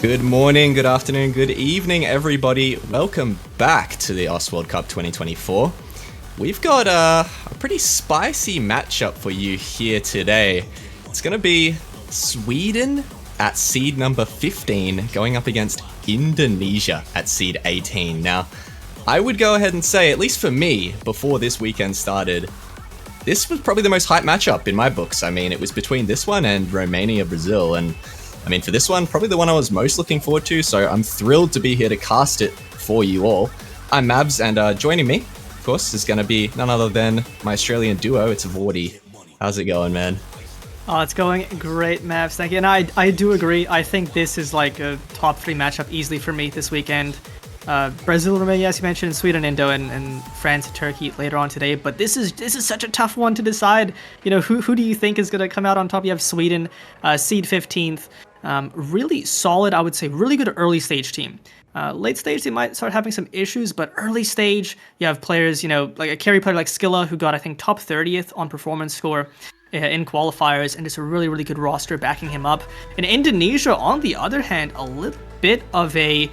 Good morning, good afternoon, good evening, everybody. Welcome back to the OS World Cup 2024. We've got a pretty spicy matchup for you here today. It's going to be Sweden at seed number 15 going up against Indonesia at seed 18. Now, I would go ahead and say, at least for me, before this weekend started, this was probably the most hyped matchup in my books. I mean, it was between this one and Romania-Brazil, and I mean, for this one, probably the one I was most looking forward to, so I'm thrilled to be here to cast it for you all. I'm Mabs, and joining me, of course, is going to be none other than my Australian duo. It's Vorty. How's it going, man? Oh, it's going great, Mavs. Thank you. And I do agree. I think this is like a top 3 matchup easily for me this weekend. Brazil, Romania, as you mentioned, Sweden, Indo, and France, Turkey later on today. But this is such a tough one to decide. You know, who do you think is going to come out on top? You have Sweden, seed 15th. Really solid, I would say, really good early stage team. Late stage, they might start having some issues, but early stage, you have players, you know, like a carry player like Skilla, who got, I think, top 30th on performance score in qualifiers, and it's a really, really good roster backing him up. And Indonesia, on the other hand, a little bit of a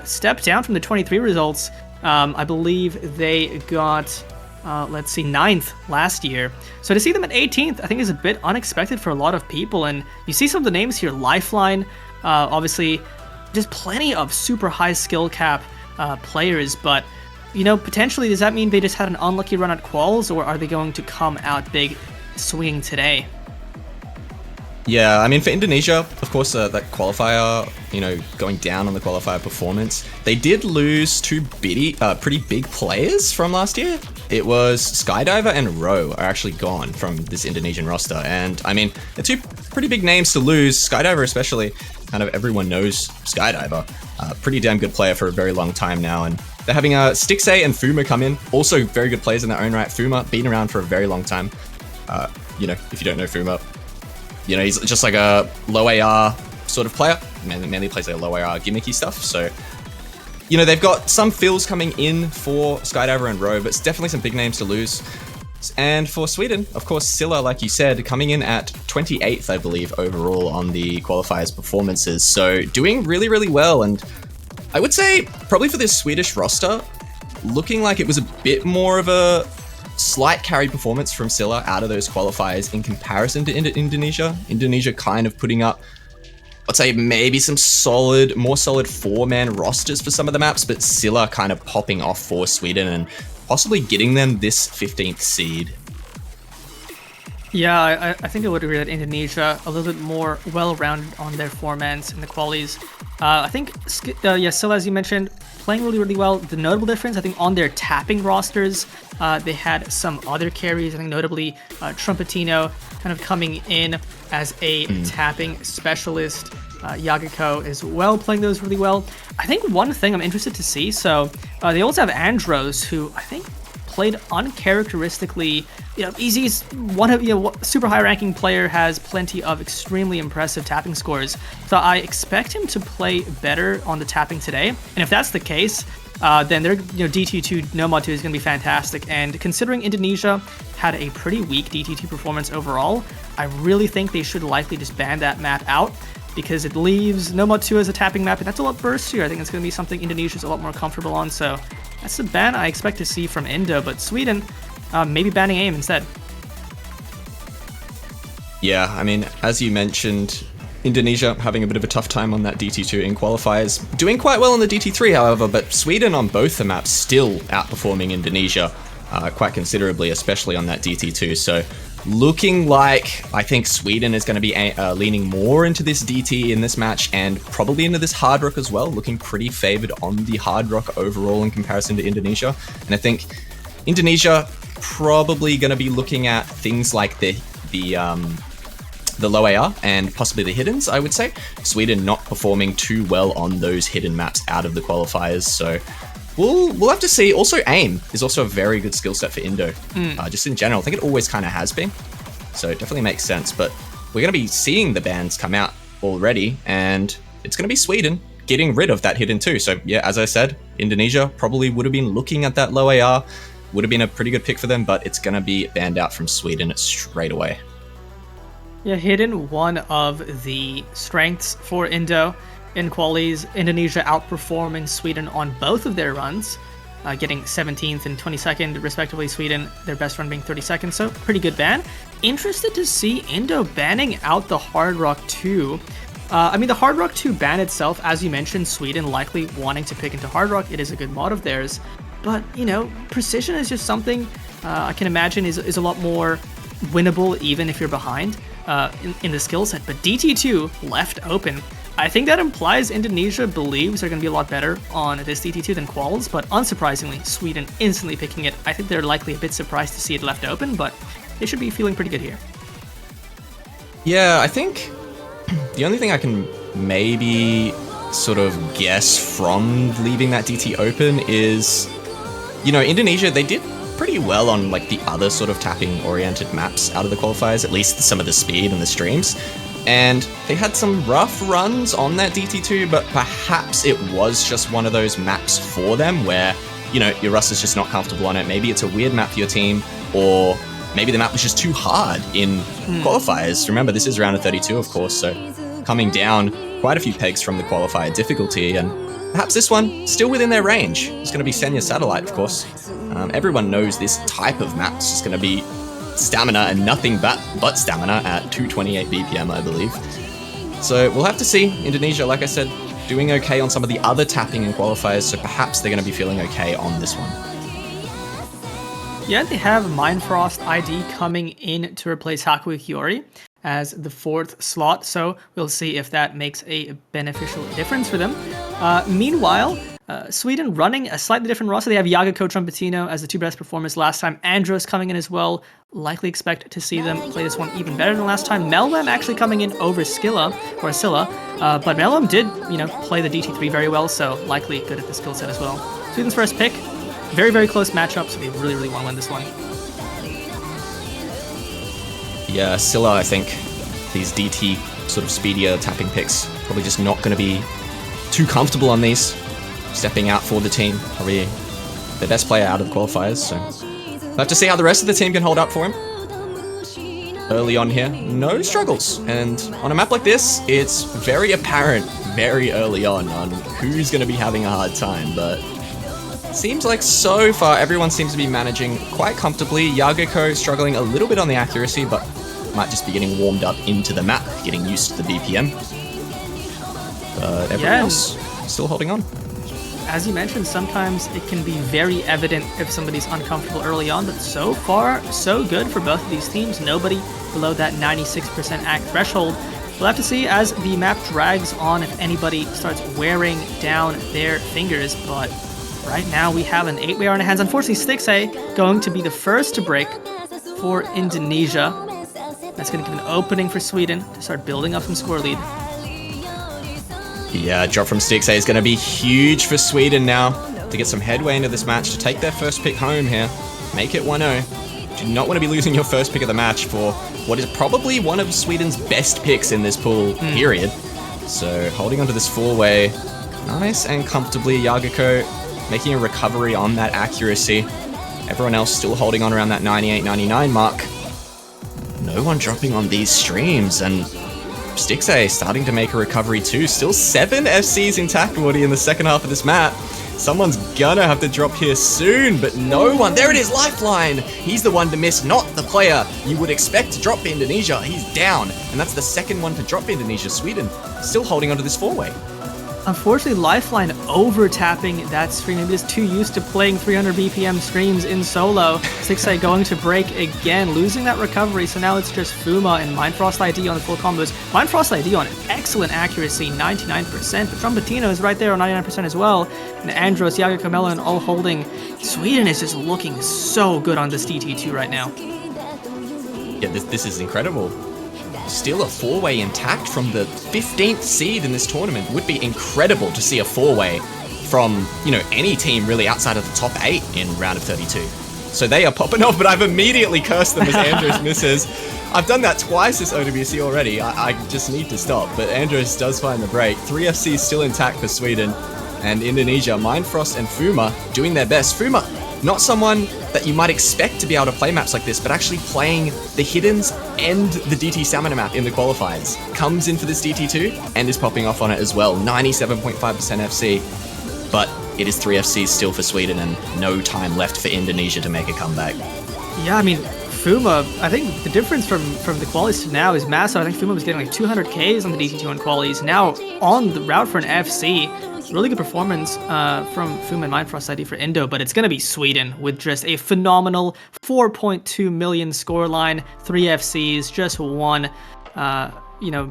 step down from the 23 results. I believe they got, let's see, 9th last year. So to see them at 18th, I think is a bit unexpected for a lot of people. And you see some of the names here, Lifeline, obviously, just plenty of super high skill cap players. But, you know, potentially, does that mean they just had an unlucky run at quals, or are they going to come out big swinging today? Yeah, I mean, for Indonesia, of course, that qualifier, you know, going down on the qualifier performance, they did lose two pretty big players from last year. It was Skydiver and Ro are actually gone from this Indonesian roster. And, I mean, they're two pretty big names to lose. Skydiver especially, kind of everyone knows Skydiver. Pretty damn good player for a very long time now. And they're having Stixay and Fuma come in. Also very good players in their own right. Fuma, been around for a very long time. You know, if you don't know Fuma, you know, he's just like a low AR sort of player. Mainly plays like low AR gimmicky stuff. So, you know, they've got some fills coming in for Skydiver and Ro, but it's definitely some big names to lose. And for Sweden, of course, Silla, like you said, coming in at 28th, I believe, overall on the qualifiers performances. So doing really, really well. And I would say probably for this Swedish roster, looking like it was a bit more of a slight carry performance from Silla out of those qualifiers in comparison to Indonesia. Indonesia kind of putting up, I'd say, maybe some more solid 4-man rosters for some of the maps, but Silla kind of popping off for Sweden and possibly getting them this 15th seed. Yeah, I think I would agree that Indonesia a little bit more well-rounded on their 4-mans in the qualies. I think, Silla, as you mentioned, playing really, really well. The notable difference, I think, on their tapping rosters, they had some other carries. I think notably Trumpetino kind of coming in as a tapping specialist. Yagiko as well, playing those really well. I think one thing I'm interested to see, so they also have Andros, who I think played uncharacteristically. You know, Easy's one of, you know, super high ranking player, has plenty of extremely impressive tapping scores. So I expect him to play better on the tapping today. And if that's the case, then their, you know, DT2 no mod 2 is going to be fantastic. And considering Indonesia had a pretty weak DT2 performance overall, I really think they should likely just ban that map out, because it leaves no mod 2 as a tapping map, and that's a lot burstier. I think it's going to be something Indonesia's a lot more comfortable on. So that's a ban I expect to see from Indo, but Sweden maybe banning aim instead. Yeah, I mean, as you mentioned, Indonesia having a bit of a tough time on that DT2 in qualifiers. Doing quite well on the DT3, however, but Sweden on both the maps still outperforming Indonesia quite considerably, especially on that DT2. So looking like I think Sweden is going to be leaning more into this DT in this match, and probably into this hard rock as well, looking pretty favored on the hard rock overall in comparison to Indonesia. And I think Indonesia probably going to be looking at things like the low AR and possibly the hiddens, I would say. Sweden not performing too well on those hidden maps out of the qualifiers, so we'll have to see. Also, aim is also a very good skill set for Indo, just in general. I think it always kind of has been, so it definitely makes sense. But we're going to be seeing the bans come out already, and it's going to be Sweden getting rid of that hidden too. So yeah, as I said, Indonesia probably would have been looking at that low AR, would have been a pretty good pick for them, but it's going to be banned out from Sweden straight away. Yeah, hidden, one of the strengths for Indo. in qualies. Indonesia outperforming Sweden on both of their runs, getting 17th and 22nd respectively. Sweden, their best run being 32nd, so pretty good ban. Interested to see Indo banning out the Hard Rock 2. I mean, the Hard Rock 2 ban itself, as you mentioned, Sweden likely wanting to pick into Hard Rock. It is a good mod of theirs. But, you know, Precision is just something I can imagine is a lot more winnable even if you're behind in the skill set. But DT2 left open. I think that implies Indonesia believes they're going to be a lot better on this DT2 than Quals, but unsurprisingly, Sweden instantly picking it. I think they're likely a bit surprised to see it left open, but they should be feeling pretty good here. Yeah, I think the only thing I can maybe sort of guess from leaving that DT open is, you know, Indonesia, they did pretty well on like the other sort of tapping oriented maps out of the qualifiers, at least some of the speed and the streams. And they had some rough runs on that DT2, but perhaps it was just one of those maps for them where, you know, your Rust is just not comfortable on it. Maybe it's a weird map for your team, or maybe the map was just too hard in qualifiers. Remember, this is round of 32, of course, so coming down quite a few pegs from the qualifier difficulty, and perhaps this one still within their range. It's going to be Senya Satellite, of course. Everyone knows this type of map is just going to be stamina and nothing but stamina at 228 BPM, I believe. So we'll have to see. Indonesia, like I said, doing okay on some of the other tapping and qualifiers, so perhaps they're going to be feeling okay on this one. Yeah, they have Mindfrost ID coming in to replace Haku Kiori as the 4th slot, so we'll see if that makes a beneficial difference for them. Meanwhile, Sweden running a slightly different roster. They have Yagako Trumpetino as the 2 best performers last time. Andros coming in as well. Likely expect to see them play this one even better than last time. Melwem actually coming in over Scylla, but Melwem did, you know, play the DT3 very well, so likely good at the skill set as well. Sweden's first pick. Very, very close matchup, so they really, really want to win this one. Yeah, Scylla, I think these DT sort of speedier tapping picks probably just not going to be too comfortable on these. Stepping out for the team, probably the best player out of the qualifiers, so we'll have to see how the rest of the team can hold up for him. Early on here, no struggles, and on a map like this, it's very apparent very early on who's going to be having a hard time, but seems like so far everyone seems to be managing quite comfortably. Yagako struggling a little bit on the accuracy, but might just be getting warmed up into the map, getting used to the BPM. But everyone else still holding on. As you mentioned, sometimes it can be very evident if somebody's uncomfortable early on, but so far, so good for both of these teams. Nobody below that 96% act threshold. We'll have to see as the map drags on if anybody starts wearing down their fingers, but right now we have an 8-way on our hands. Unfortunately, Stixay going to be the first to break for Indonesia. That's going to give an opening for Sweden to start building up some score lead. Yeah, drop from Stixay is going to be huge for Sweden now to get some headway into this match, to take their first pick home here. Make it 1-0. Do not want to be losing your first pick of the match for what is probably one of Sweden's best picks in this pool, period. So holding onto this 4-way, nice and comfortably. Yagako making a recovery on that accuracy. Everyone else still holding on around that 98-99 mark. No one dropping on these streams, and Stixay starting to make a recovery too. Still 7 FCs intact, Woody, in the second half of this map. Someone's gonna have to drop here soon, but no one. There it is, Lifeline. He's the one to miss, not the player you would expect to drop Indonesia. He's down, and that's the second one to drop Indonesia. Sweden still holding onto this 4-way. Unfortunately, Lifeline over-tapping that stream. Maybe just too used to playing 300 BPM streams in solo. Stixay going to break again, losing that recovery, so now it's just Fuma and Mindfrost ID on the full combos. Mindfrost ID on excellent accuracy, 99%, but Trumpetino is right there on 99% as well. And Andros, Yagako, Melon all holding. Sweden is just looking so good on this DT2 right now. Yeah, this is incredible. Still a 4-way intact from the 15th seed in this tournament. Would be incredible to see a 4-way from, you know, any team really outside of the top 8 in round of 32. So they are popping off, but I've immediately cursed them as Andros misses. I've done that twice this OWC already. I just need to stop, but Andros does find the break. 3 FCs still intact for Sweden, and Indonesia, Mindfrost and Fuma doing their best. Fuma Not someone that you might expect to be able to play maps like this, but actually playing the Hiddens and the DT Stamina map in the qualifiers. Comes in for this DT2 and is popping off on it as well. 97.5% FC, but it is 3 FCs still for Sweden and no time left for Indonesia to make a comeback. Yeah, I mean, Fuma, I think the difference from the qualies to now is massive. I think Fuma was getting like 200 Ks on the DT2 qualies. Now on the route for an FC, really good performance from Fuma and Mindfrost ID for Indo, but it's going to be Sweden with just a phenomenal 4.2 million scoreline, 3 FCs, just one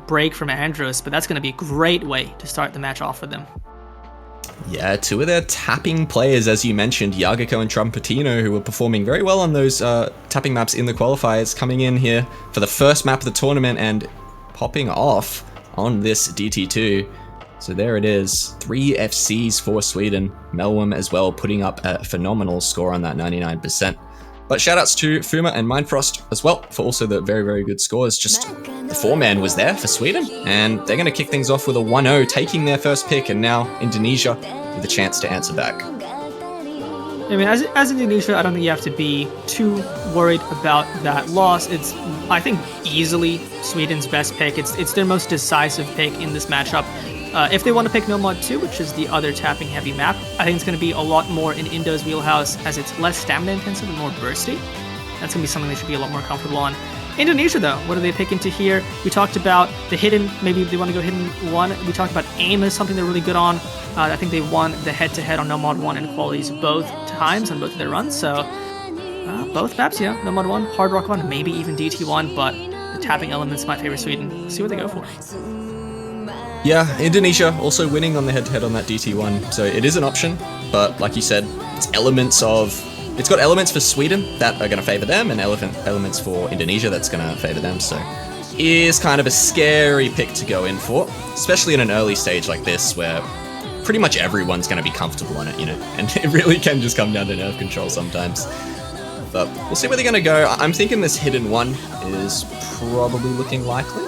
break from Andros, but that's going to be a great way to start the match off for them. Yeah, two of their tapping players, as you mentioned, Yagako and Trumpetino, who were performing very well on those tapping maps in the qualifiers, coming in here for the first map of the tournament and popping off on this DT2. So there it is, 3 FCs for Sweden. Melwim as well, putting up a phenomenal score on that 99%. But shoutouts to Fuma and Mindfrost as well for also the very, very good scores. Just the 4-man was there for Sweden, and they're going to kick things off with a 1-0, taking their first pick, and now Indonesia with a chance to answer back. I mean, as Indonesia, I don't think you have to be too worried about that loss. It's, I think, easily Sweden's best pick. It's their most decisive pick in this matchup. If they want to pick No Mod 2, which is the other tapping heavy map, I think it's going to be a lot more in Indo's wheelhouse as it's less stamina intensive and more bursty. That's going to be something they should be a lot more comfortable on. Indonesia though, what do they pick into here? We talked about the hidden, maybe they want to go hidden 1. We talked about aim as something they're really good on. I think they won the head-to-head on No Mod 1 and qualies both times on both of their runs, so both maps, No Mod 1, Hard Rock 1, maybe even DT1, but the tapping elements might favor Sweden. Let's see what they go for. Yeah, Indonesia also winning on the head-to-head on that DT1, so it is an option, but like you said, it's got elements for Sweden that are going to favor them, and elements for Indonesia that's going to favor them, so is kind of a scary pick to go in for, especially in an early stage like this where pretty much everyone's going to be comfortable on it, and it really can just come down to nerve control sometimes. But we'll see where they're going to go. I'm thinking this hidden 1 is probably looking likely.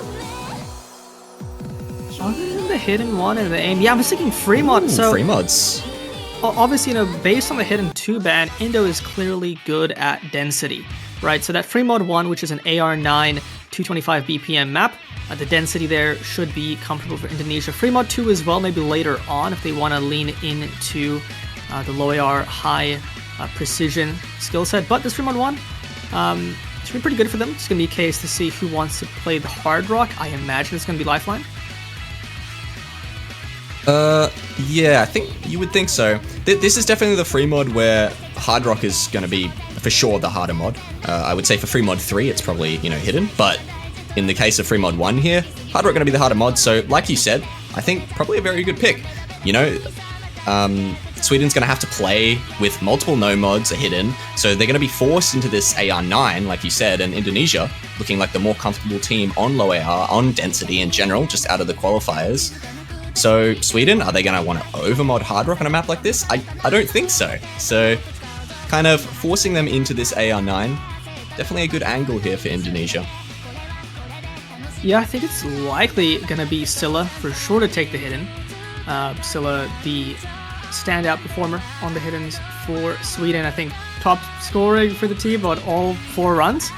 Other than the hidden 1 and the aim, yeah, I was thinking free mod. So free mods. Obviously, based on the hidden 2 ban, Indo is clearly good at density, right? So that free mod 1, which is an AR9 225 BPM map, the density there should be comfortable for Indonesia. Free mod 2 as well, maybe later on if they want to lean into the low AR high precision skill set. But this free mod 1, should be pretty good for them. It's going to be a case to see who wants to play the hard rock. I imagine it's going to be Lifeline. Yeah, I think you would think so. This is definitely the free mod where Hard Rock is going to be for sure the harder mod. I would say for free mod 3, it's probably, hidden, but in the case of free mod 1 here, Hard Rock going to be the harder mod, so like you said, I think probably a very good pick. Sweden's going to have to play with multiple no mods hidden, so they're going to be forced into this AR9, like you said, and Indonesia looking like the more comfortable team on low AR, on density in general, just out of the qualifiers. So Sweden, are they going to want to overmod Hard Rock on a map like this? I don't think so. So kind of forcing them into this AR9, definitely a good angle here for Indonesia. Yeah, I think it's likely going to be Scylla for sure to take the hidden. Scylla, the standout performer on the hiddens for Sweden. I think top scoring for the team on all 4 runs.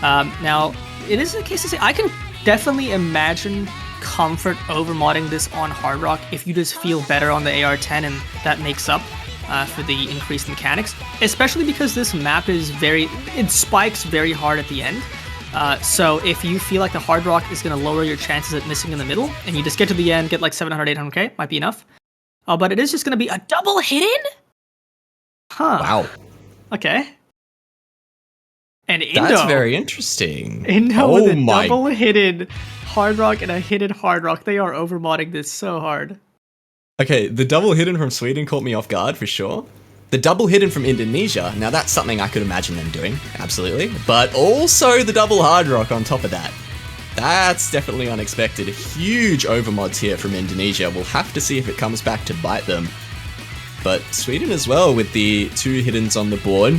Now, it is a case to say I can definitely imagine comfort overmodding this on Hard Rock if you just feel better on the AR10 and that makes up for the increased mechanics, especially because this map is it spikes very hard at the end. So if you feel like the Hard Rock is going to lower your chances at missing in the middle and you just get to the end, get like 700, 800k, might be enough. But it is just going to be a double hidden? Huh. Wow. Okay. And Indo. That's very interesting. Indo with a double hidden Hard Rock and a hidden Hard Rock. They are overmodding this so hard. Okay, the double hidden from Sweden caught me off guard for sure. The double hidden from Indonesia, now that's something I could imagine them doing, absolutely. But also the double Hard Rock on top of that. That's definitely unexpected. Huge overmods here from Indonesia. We'll have to see if it comes back to bite them. But Sweden as well with the 2 hiddens on the board.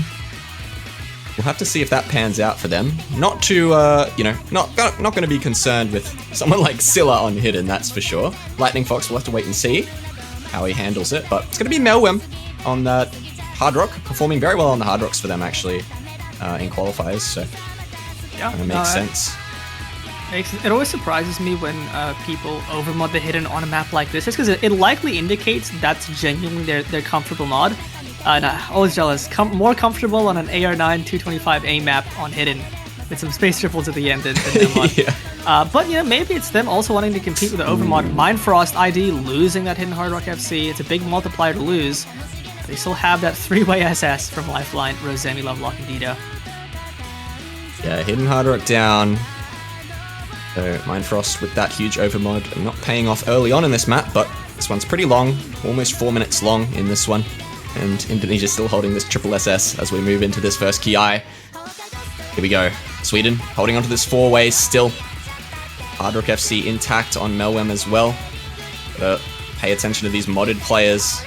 We'll have to see if that pans out for them. Not to, not going to be concerned with someone like Scylla on hidden, that's for sure. Lightning Fox, we'll have to wait and see how he handles it. But it's going to be Melwim on that Hard Rock, performing very well on the Hard Rocks for them actually in qualifiers, so Yeah, it makes sense. It always surprises me when people overmod the hidden on a map like this, just because it likely indicates that's genuinely their comfortable mod. And I'm always jealous. More comfortable on an AR9 225A map on hidden with some space triples at the end than their mod. Yeah. But maybe it's them also wanting to compete with the overmod. Mindfrost ID losing that hidden Hard Rock FC. It's a big multiplier to lose. But they still have that 3-way SS from Lifeline, Rosemi, Lovelock, and Dido. Yeah, hidden Hard Rock down. So Mindfrost with that huge overmod not paying off early on in this map, but this one's pretty long, almost 4 minutes long in this one. And Indonesia still holding this triple SS as we move into this first Ki. Here we go. Sweden holding onto this 4-way still. Hard Rock FC intact on Melwem as well. Gotta pay attention to these modded players.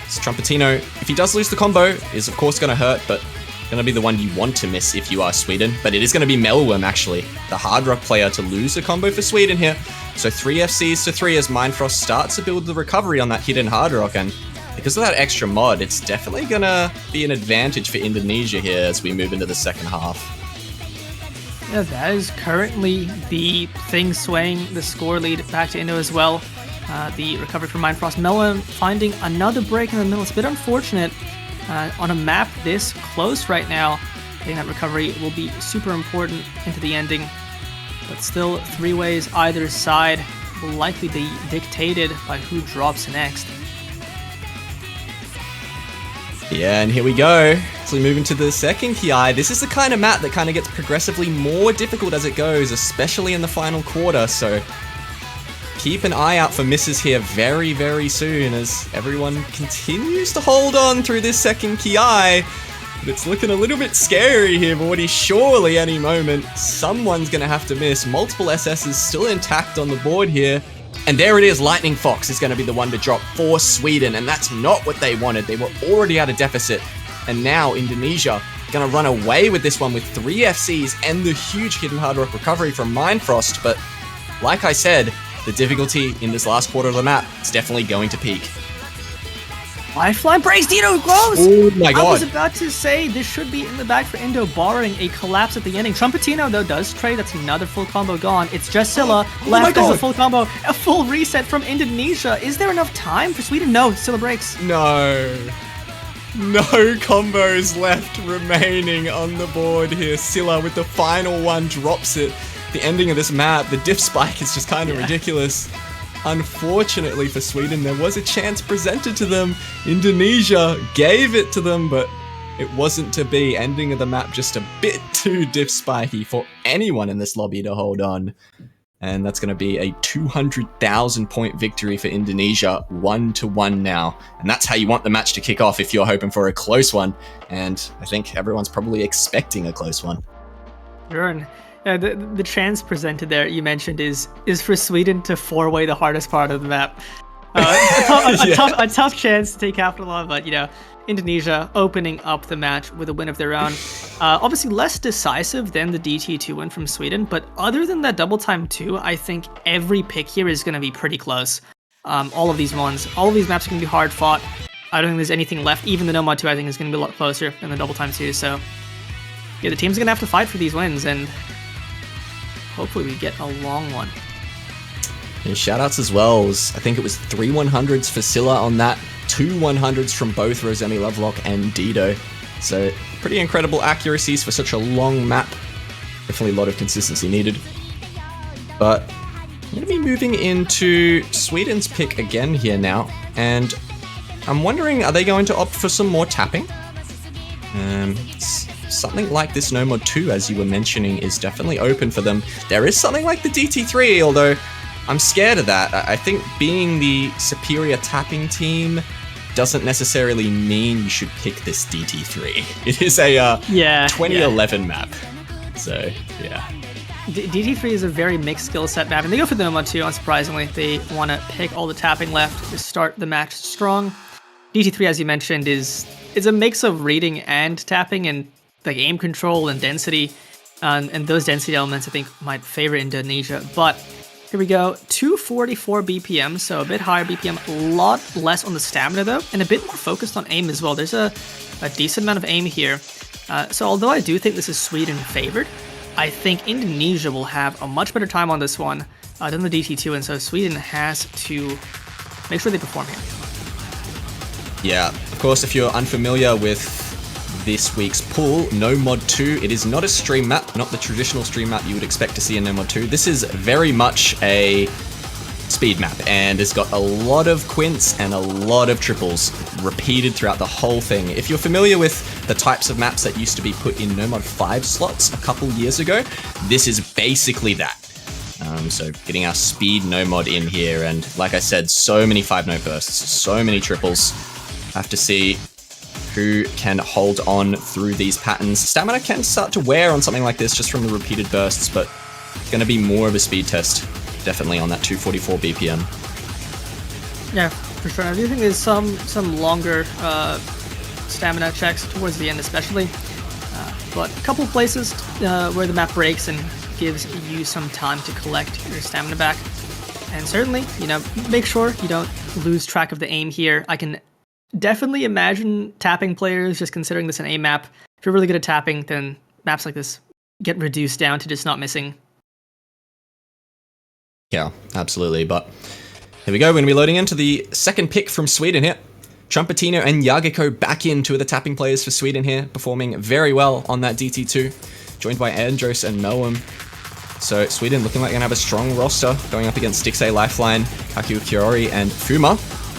This Trumpetino, if he does lose the combo, is of course gonna hurt, but gonna be the one you want to miss if you are Sweden. But it is gonna be Melwem actually, the Hard Rock player, to lose a combo for Sweden here. So 3 FCs to 3 as Mindfrost starts to build the recovery on that hidden Hard Rock, and because of that extra mod, it's definitely gonna be an advantage for Indonesia here as we move into the second half. Yeah, that is currently the thing swaying the score lead back to Indo as well. The recovery from Mindfrost. Melwem finding another break in the middle. It's a bit unfortunate. On a map this close right now, getting that recovery will be super important into the ending. But still, 3 ways either side will likely be dictated by who drops next. Yeah, and here we go. So we move into the second Ki. This is the kind of map that kind of gets progressively more difficult as it goes, especially in the final quarter, so keep an eye out for misses here very, very soon as everyone continues to hold on through this second Ki. But it's looking a little bit scary here, Morty. Surely any moment, someone's going to have to miss. Multiple SSs still intact on the board here. And there it is, Lightning Fox is going to be the one to drop for Sweden, and that's not what they wanted. They were already at a deficit, and now Indonesia going to run away with this one with 3 FCs and the huge hidden Hard Rock recovery from Mindfrost. But like I said, the difficulty in this last quarter of the map is definitely going to peak. Lifeline breaks, Dido goes! Oh my god. I was about to say this should be in the bag for Indo, barring a collapse at the ending. Trumpetino, though, does trade. That's another full combo gone. It's just Scylla left as a full combo. A full reset from Indonesia. Is there enough time for Sweden? No, Scylla breaks. No combos left remaining on the board here. Scylla with the final one drops it. The ending of this map, the diff spike is just kind of ridiculous. Unfortunately for Sweden, there was a chance presented to them. Indonesia gave it to them, but it wasn't to be. Ending of the map just a bit too diff spiky for anyone in this lobby to hold on. And that's going to be a 200,000 point victory for Indonesia, 1-1 now. And that's how you want the match to kick off if you're hoping for a close one. And I think everyone's probably expecting a close one. Sure. The chance presented there you mentioned is for Sweden to 4-way the hardest part of the map. A tough chance to take capital on, but Indonesia opening up the match with a win of their own. Obviously less decisive than the DT2 win from Sweden, but other than that double time 2, I think every pick here is going to be pretty close. All of these maps are going to be hard fought. I don't think there's anything left. Even the Nomad 2 I think is going to be a lot closer than the double time 2, so yeah, the team's going to have to fight for these wins, and hopefully we get a long one. And shoutouts as well. I think it was 3 100s for Scylla on that, 2 100s from both Rosemi, Lovelock, and Dido. So pretty incredible accuracies for such a long map. Definitely a lot of consistency needed. But I'm going to be moving into Sweden's pick again here now. And I'm wondering, are they going to opt for some more tapping? Something like this No Mod 2, as you were mentioning, is definitely open for them. There is something like the DT3, although I'm scared of that. I think being the superior tapping team doesn't necessarily mean you should pick this DT3. It is a 2011 map. So, yeah. DT3 is a very mixed skill set map, and they go for the No Mod 2, unsurprisingly. They want to pick all the tapping left to start the match strong. DT3, as you mentioned, is a mix of reading and tapping, and like aim control and density, and those density elements I think might favor Indonesia, but Here we go, 244 BPM, so a bit higher BPM, a lot less on the stamina though, and a bit more focused on aim as well. There's a decent amount of aim here. So although I do think this is Sweden favored, I think Indonesia will have a much better time on this one than the DT2, and so Sweden has to make sure they perform here. Yeah, of course, if you're unfamiliar with this week's pool, No Mod 2, it is not a stream map, not the traditional stream map you would expect to see in No Mod 2. This is very much a speed map, and it's got a lot of quints and a lot of triples repeated throughout the whole thing. If you're familiar with the types of maps that used to be put in No Mod 5 slots a couple years ago, this is basically that. So getting our speed No Mod in here, and like I said, so many 5-note bursts, so many triples. Have to see who can hold on through these patterns. Stamina can start to wear on something like this just from the repeated bursts, but it's going to be more of a speed test, definitely on that 244 BPM. Yeah, for sure. I do think there's some longer stamina checks towards the end especially, but a couple places where the map breaks and gives you some time to collect your stamina back. And certainly, make sure you don't lose track of the aim here. I can definitely imagine tapping players just considering this an aim map. If you're really good at tapping, then maps like this get reduced down to just not missing. Yeah, absolutely. But here we go. We're going to be loading into the second pick from Sweden here. Trumpetino and Yagiko back in, two of the tapping players for Sweden here, performing very well on that DT2, joined by Andros and Melwam. So Sweden looking like they're going to have a strong roster going up against Stixxay, Lifeline, Kaku Kiori, and Fuma,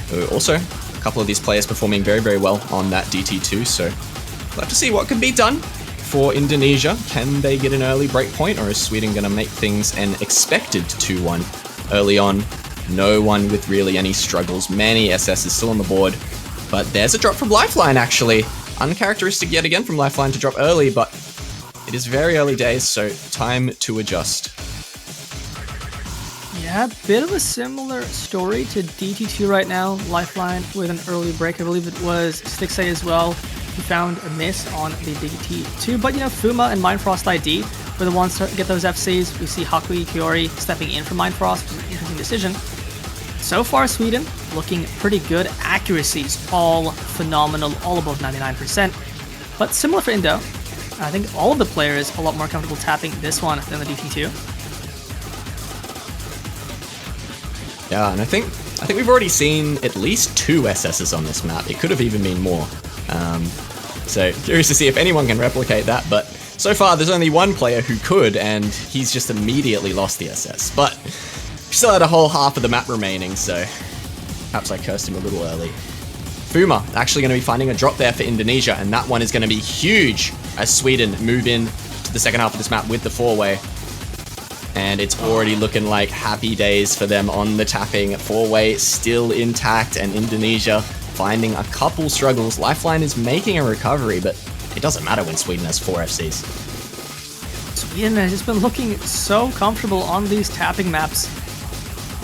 who also a couple of these players performing very, very well on that DT2. So we'll have to see what can be done for Indonesia. Can they get an early break point, or is Sweden going to make things an expected 2-1 early on? No one with really any struggles. Many SS is still on the board, but there's a drop from Lifeline actually. Uncharacteristic yet again from Lifeline to drop early, but it is very early days, so time to adjust. Yeah, bit of a similar story to DT2 right now. Lifeline with an early break. I believe it was Stixxay as well. He found a miss on the DT2, but Fuma and Mindfrost ID were the ones to get those FCs. We see Haku Kiori stepping in for Mindfrost, which is an interesting decision. So far, Sweden looking pretty good. Accuracies all phenomenal, all above 99%. But similar for Indo, I think all of the players a lot more comfortable tapping this one than the DT2. Yeah, and I think we've already seen at least 2 SSs on this map. It could have even been more. So curious to see if anyone can replicate that, but so far there's only one player who could, and he's just immediately lost the SS. But we still had a whole half of the map remaining, so perhaps I cursed him a little early. Fuma actually going to be finding a drop there for Indonesia, and that one is going to be huge as Sweden move in to the second half of this map with the 4-way. And it's already looking like happy days for them on the tapping. 4-way still intact, and Indonesia finding a couple struggles. Lifeline is making a recovery, but it doesn't matter when Sweden has 4 FCs. Sweden has just been looking so comfortable on these tapping maps.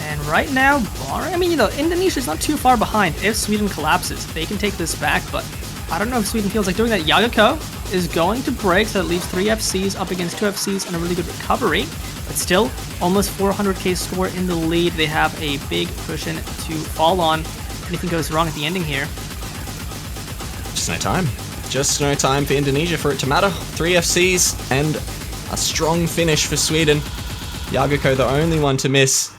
And right now, Indonesia's not too far behind. If Sweden collapses, they can take this back, but I don't know if Sweden feels like doing that. Yagiko is going to break, so that leaves 3 FCs up against 2 FCs and a really good recovery. But still, almost 400k score in the lead. They have a big cushion to fall on. Anything goes wrong at the ending here. Just no time. Just no time for Indonesia for it to matter. 3 FCs and a strong finish for Sweden. Yagiko the only one to miss,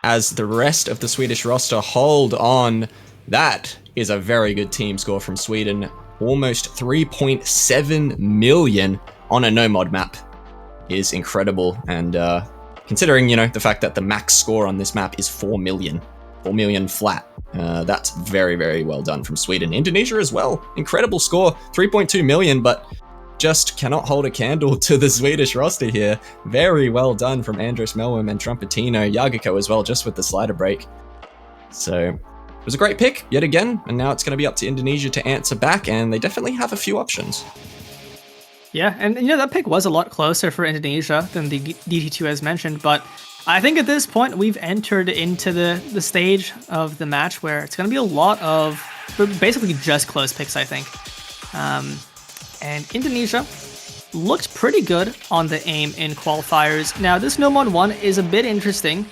as the rest of the Swedish roster hold on. That is a very good team score from Sweden. Almost 3.7 million on a no-mod map is incredible. And considering, the fact that the max score on this map is 4 million flat, that's very, very well done from Sweden. Indonesia as well. Incredible score, 3.2 million, but just cannot hold a candle to the Swedish roster here. Very well done from Andros, Melwam, and Trumpetino. Yagiko as well, just with the slider break. So it was a great pick yet again, and now it's going to be up to Indonesia to answer back, and they definitely have a few options. Yeah, and that pick was a lot closer for Indonesia than the DT2 as mentioned, but I think at this point we've entered into the stage of the match where it's going to be a lot of basically just close picks, I think. And Indonesia looked pretty good on the aim in qualifiers. Now, this No Mod 1 is a bit interesting.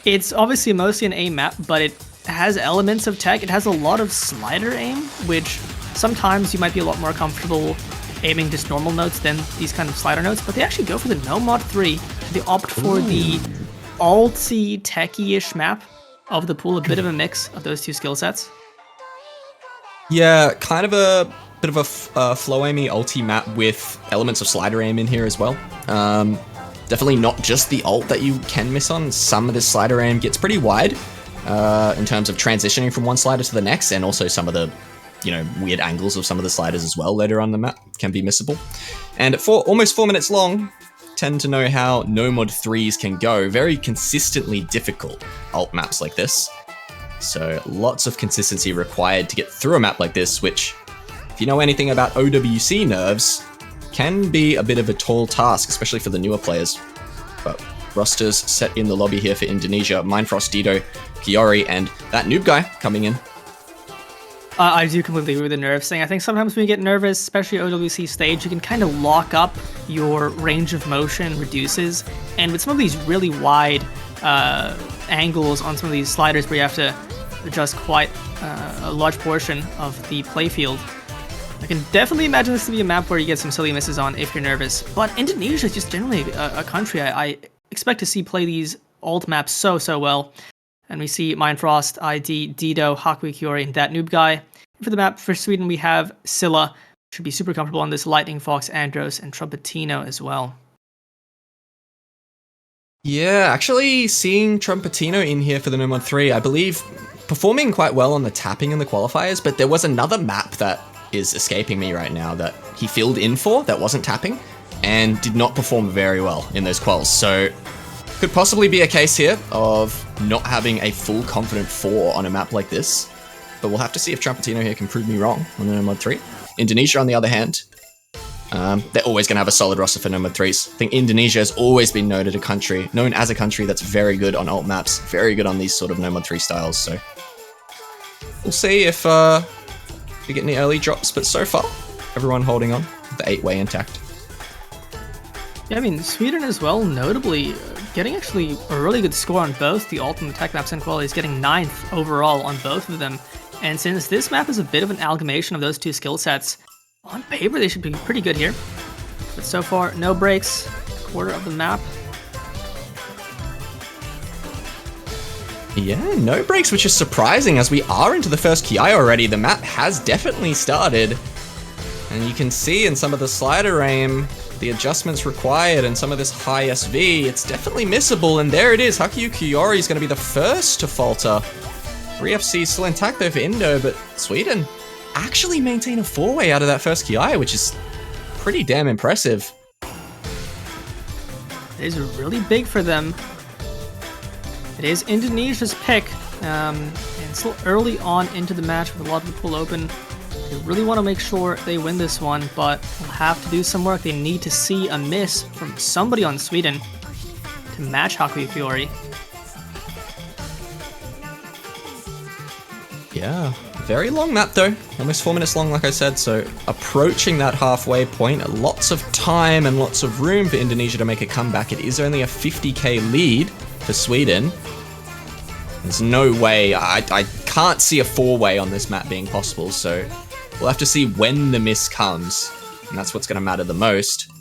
It's obviously mostly an aim map, but it has elements of tech. It has a lot of slider aim, which sometimes you might be a lot more comfortable aiming just normal notes than these kind of slider notes, but they actually go for the No Mod 3. They opt for the alty, techy-ish map of the pool, a bit of a mix of those two skill sets. Yeah, kind of a bit of a flow aimy ulti map with elements of slider aim in here as well. Definitely not just the ult that you can miss on. Some of this slider aim gets pretty wide in terms of transitioning from one slider to the next, and also some of the weird angles of some of the sliders as well later on the map can be missable. And for almost 4 minutes long, tend to know how No Mod 3s can go. Very consistently difficult ult maps like this. So lots of consistency required to get through a map like this, which, if you know anything about OWC nerves, can be a bit of a tall task, especially for the newer players. But rosters set in the lobby here for Indonesia. Mindfrost, Dido, Kiori, and that noob guy coming in. I do completely agree with the nerves thing. I think sometimes when you get nervous, especially OWC stage, you can kind of lock up your range of motion reduces. And with some of these really wide angles on some of these sliders where you have to adjust quite a large portion of the playfield, I can definitely imagine this to be a map where you get some silly misses on if you're nervous. But Indonesia is just generally a country I expect to see play these ult maps so well. And we see Mindfrost, ID, Dido, Haku Kiori, and that noob guy. For the map for Sweden, we have Scylla. Should be super comfortable on this Lightning Fox, Andros, and Trumpetino as well. Yeah, actually seeing Trumpetino in here for the No Mod 3, I believe performing quite well on the tapping in the qualifiers, but there was another map that is escaping me right now that he filled in for that wasn't tapping and did not perform very well in those quals. So could possibly be a case here of not having a full confident 4 on a map like this, but we'll have to see if Trumpetino here can prove me wrong on the No Mod 3. Indonesia, on the other hand, they're always going to have a solid roster for No Mod 3s. I think Indonesia has always been known as a country that's very good on ult maps, very good on these sort of No Mod 3 styles, so we'll see if we get any early drops, but so far, everyone holding on, the 8-way intact. Yeah, I mean, Sweden as well, notably getting actually a really good score on both the ult and the tech maps and qualities, getting 9th overall on both of them. And since this map is a bit of an amalgamation of those two skill sets, on paper they should be pretty good here. But so far, no breaks, quarter of the map. Yeah, no breaks, which is surprising as we are into the first Ki already. The map has definitely started. And you can see in some of the slider aim, the adjustments required and some of this high SV, it's definitely missable. And there it is, Haku Kiori is going to be the first to falter. 3FC still intact though for Indo, but Sweden actually maintain a 4-way out of that first Ki, which is pretty damn impressive. It is really big for them. It is Indonesia's pick, and still early on into the match with a lot of the pool open. They really want to make sure they win this one, but they'll have to do some work. They need to see a miss from somebody on Sweden to match Haku Kiori. Yeah, very long map though, almost 4 minutes long like I said, so approaching that halfway point, lots of time and lots of room for Indonesia to make a comeback. It is only a 50k lead for Sweden. There's no way, I can't see a 4-way on this map being possible, so we'll have to see when the miss comes, and that's what's going to matter the most.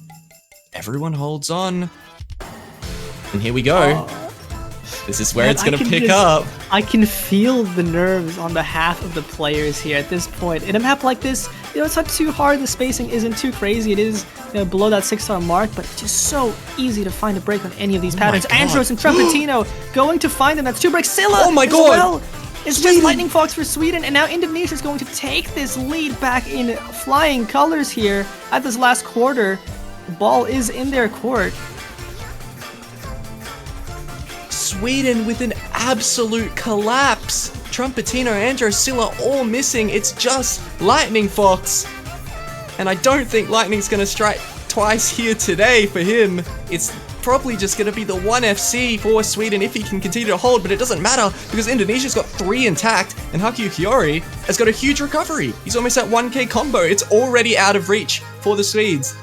Everyone holds on, and here we go. This is where it's going to pick up. I can feel the nerves on behalf of the players here at this point. In a map like this, it's not too hard, the spacing isn't too crazy, it is below that 6-star mark, but it's just so easy to find a break on any of these patterns. Andros and Trumpetino going to find them, that's 2 breaks. Scylla oh my God. Well. It's just Lightning Fox for Sweden, and now Indonesia is going to take this lead back in flying colors here at this last quarter. The ball is in their court. Sweden with an absolute collapse. Trumpetino, Andros, Scylla all missing. It's just Lightning Fox. And I don't think Lightning's going to strike twice here today for him. It's probably just going to be the 1 FC for Sweden if he can continue to hold, but it doesn't matter because Indonesia's got 3 intact and Haku Kiori has got a huge recovery. He's almost at 1k combo. It's already out of reach for the Swedes.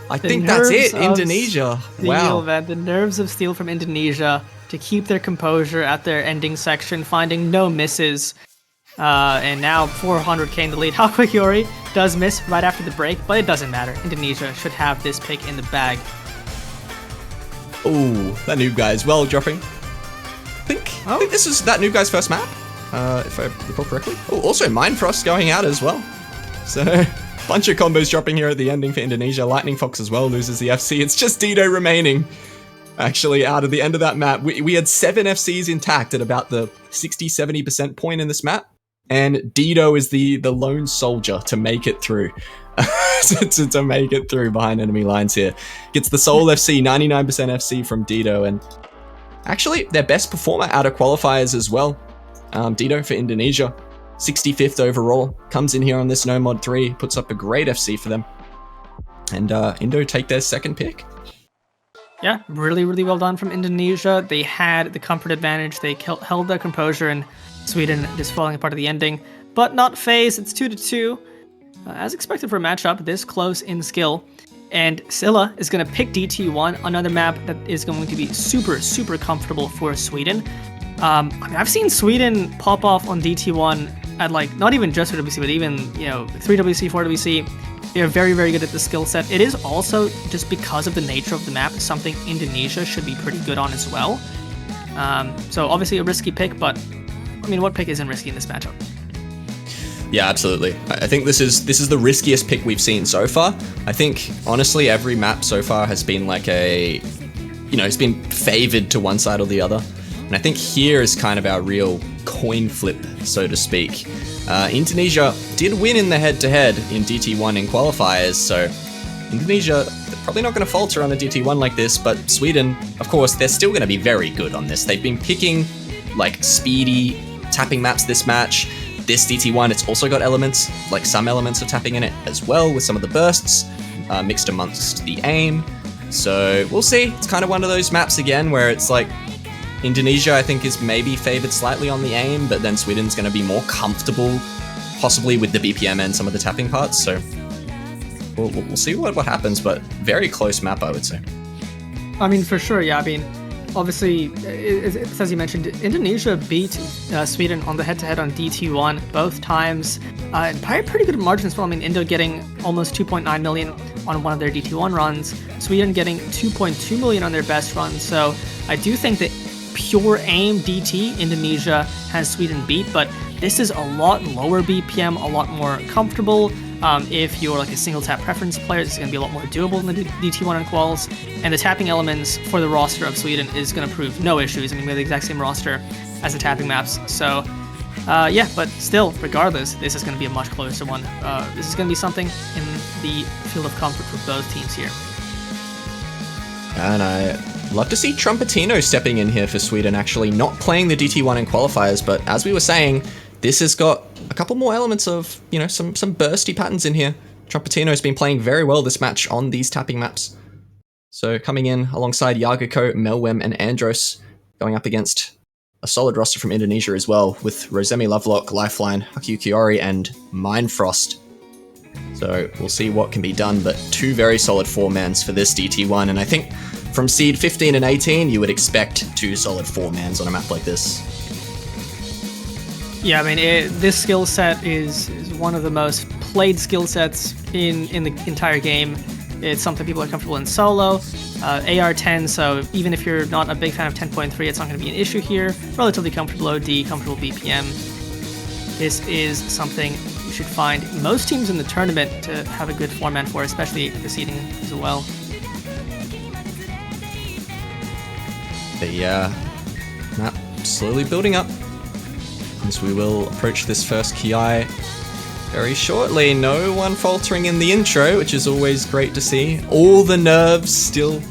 I think that's it. Indonesia. Wow. Man, the nerves of steel from Indonesia to keep their composure at their ending section, finding no misses. And now 400k in the lead. How quick Yori does miss right after the break, but it doesn't matter. Indonesia should have this pick in the bag. Oh, that noob guy as well dropping. I think this is that noob guy's first map, if I recall correctly. Oh, also Mindfrost going out as well. So, bunch of combos dropping here at the ending for Indonesia. Lightning Fox as well loses the FC. It's just Dido remaining. Actually, out of the end of that map, we had 7 FCs intact at about the 60-70% point in this map. And Dido is the lone soldier to make it through. to make it through behind enemy lines here. Gets the sole FC, 99% FC from Dido. And actually, their best performer out of qualifiers as well. Dido for Indonesia, 65th overall. Comes in here on this No Mod 3, puts up a great FC for them. And Indo take their second pick. Yeah, really, really well done from Indonesia. They had the comfort advantage. They held their composure, and Sweden just falling apart at the ending. But not phased. It's 2-2. As expected for a matchup this close in skill. And Scylla is going to pick DT1, another map that is going to be super, super comfortable for Sweden. I mean, I've seen Sweden pop off on DT1 at, like, not even just for WC, but even, 3WC, 4WC. They're very, very good at the skill set. It is also, just because of the nature of the map, something Indonesia should be pretty good on as well. So obviously a risky pick, but I mean, what pick isn't risky in this matchup? Yeah, absolutely. I think this is the riskiest pick we've seen so far. I think, honestly, every map so far has been like it's been favored to one side or the other. And I think here is kind of our real coin flip, so to speak. Indonesia did win in the head-to-head in DT1 in qualifiers, so Indonesia, they're probably not going to falter on a DT1 like this, but Sweden, of course, they're still going to be very good on this. They've been picking, like, speedy tapping maps this match. This DT1, it's also got elements, like some elements of tapping in it as well, with some of the bursts, mixed amongst the aim. So we'll see. It's kind of one of those maps again where it's like, Indonesia, I think, is maybe favored slightly on the aim, but then Sweden's going to be more comfortable, possibly with the BPM and some of the tapping parts. So we'll see what happens, but very close map, I would say. I mean, for sure, yeah. I mean, obviously, as you mentioned, Indonesia beat Sweden on the head-to-head on DT1 both times, and by a pretty good margin as well. I mean, Indo getting almost 2.9 million on one of their DT1 runs, Sweden getting 2.2 million on their best run. So I do think that pure aim DT, Indonesia has Sweden beat, but this is a lot lower BPM, a lot more comfortable. If you're like a single tap preference player, this is going to be a lot more doable than the DT1 and quals. And the tapping elements for the roster of Sweden is going to prove no issues. I mean, we have the exact same roster as the tapping maps. So, yeah, but still, regardless, this is going to be a much closer one. This is going to be something in the field of comfort for both teams here. And I love to see Trumpetino stepping in here for Sweden, actually not playing the DT1 in qualifiers, but as we were saying, this has got a couple more elements of, some bursty patterns in here. Trumpetino has been playing very well this match on these tapping maps. So coming in alongside Yagako, Melwem, and Andros, going up against a solid roster from Indonesia as well, with Rosemi Lovelock, Lifeline, Haku Kiori, and Mindfrost. So we'll see what can be done, but 2 very solid 4-mans for this DT1, and I think from seed 15 and 18, you would expect 2 solid 4-mans on a map like this. Yeah, I mean, this skill set is one of the most played skill sets in the entire game. It's something people are comfortable in solo. AR10, so even if you're not a big fan of 10.3, it's not going to be an issue here. Relatively comfortable OD, comfortable BPM. This is something you should find most teams in the tournament to have a good 4-man for, especially the seeding as well. The map slowly building up as we will approach this first Ki very shortly. No one faltering in the intro, which is always great to see. All the nerves still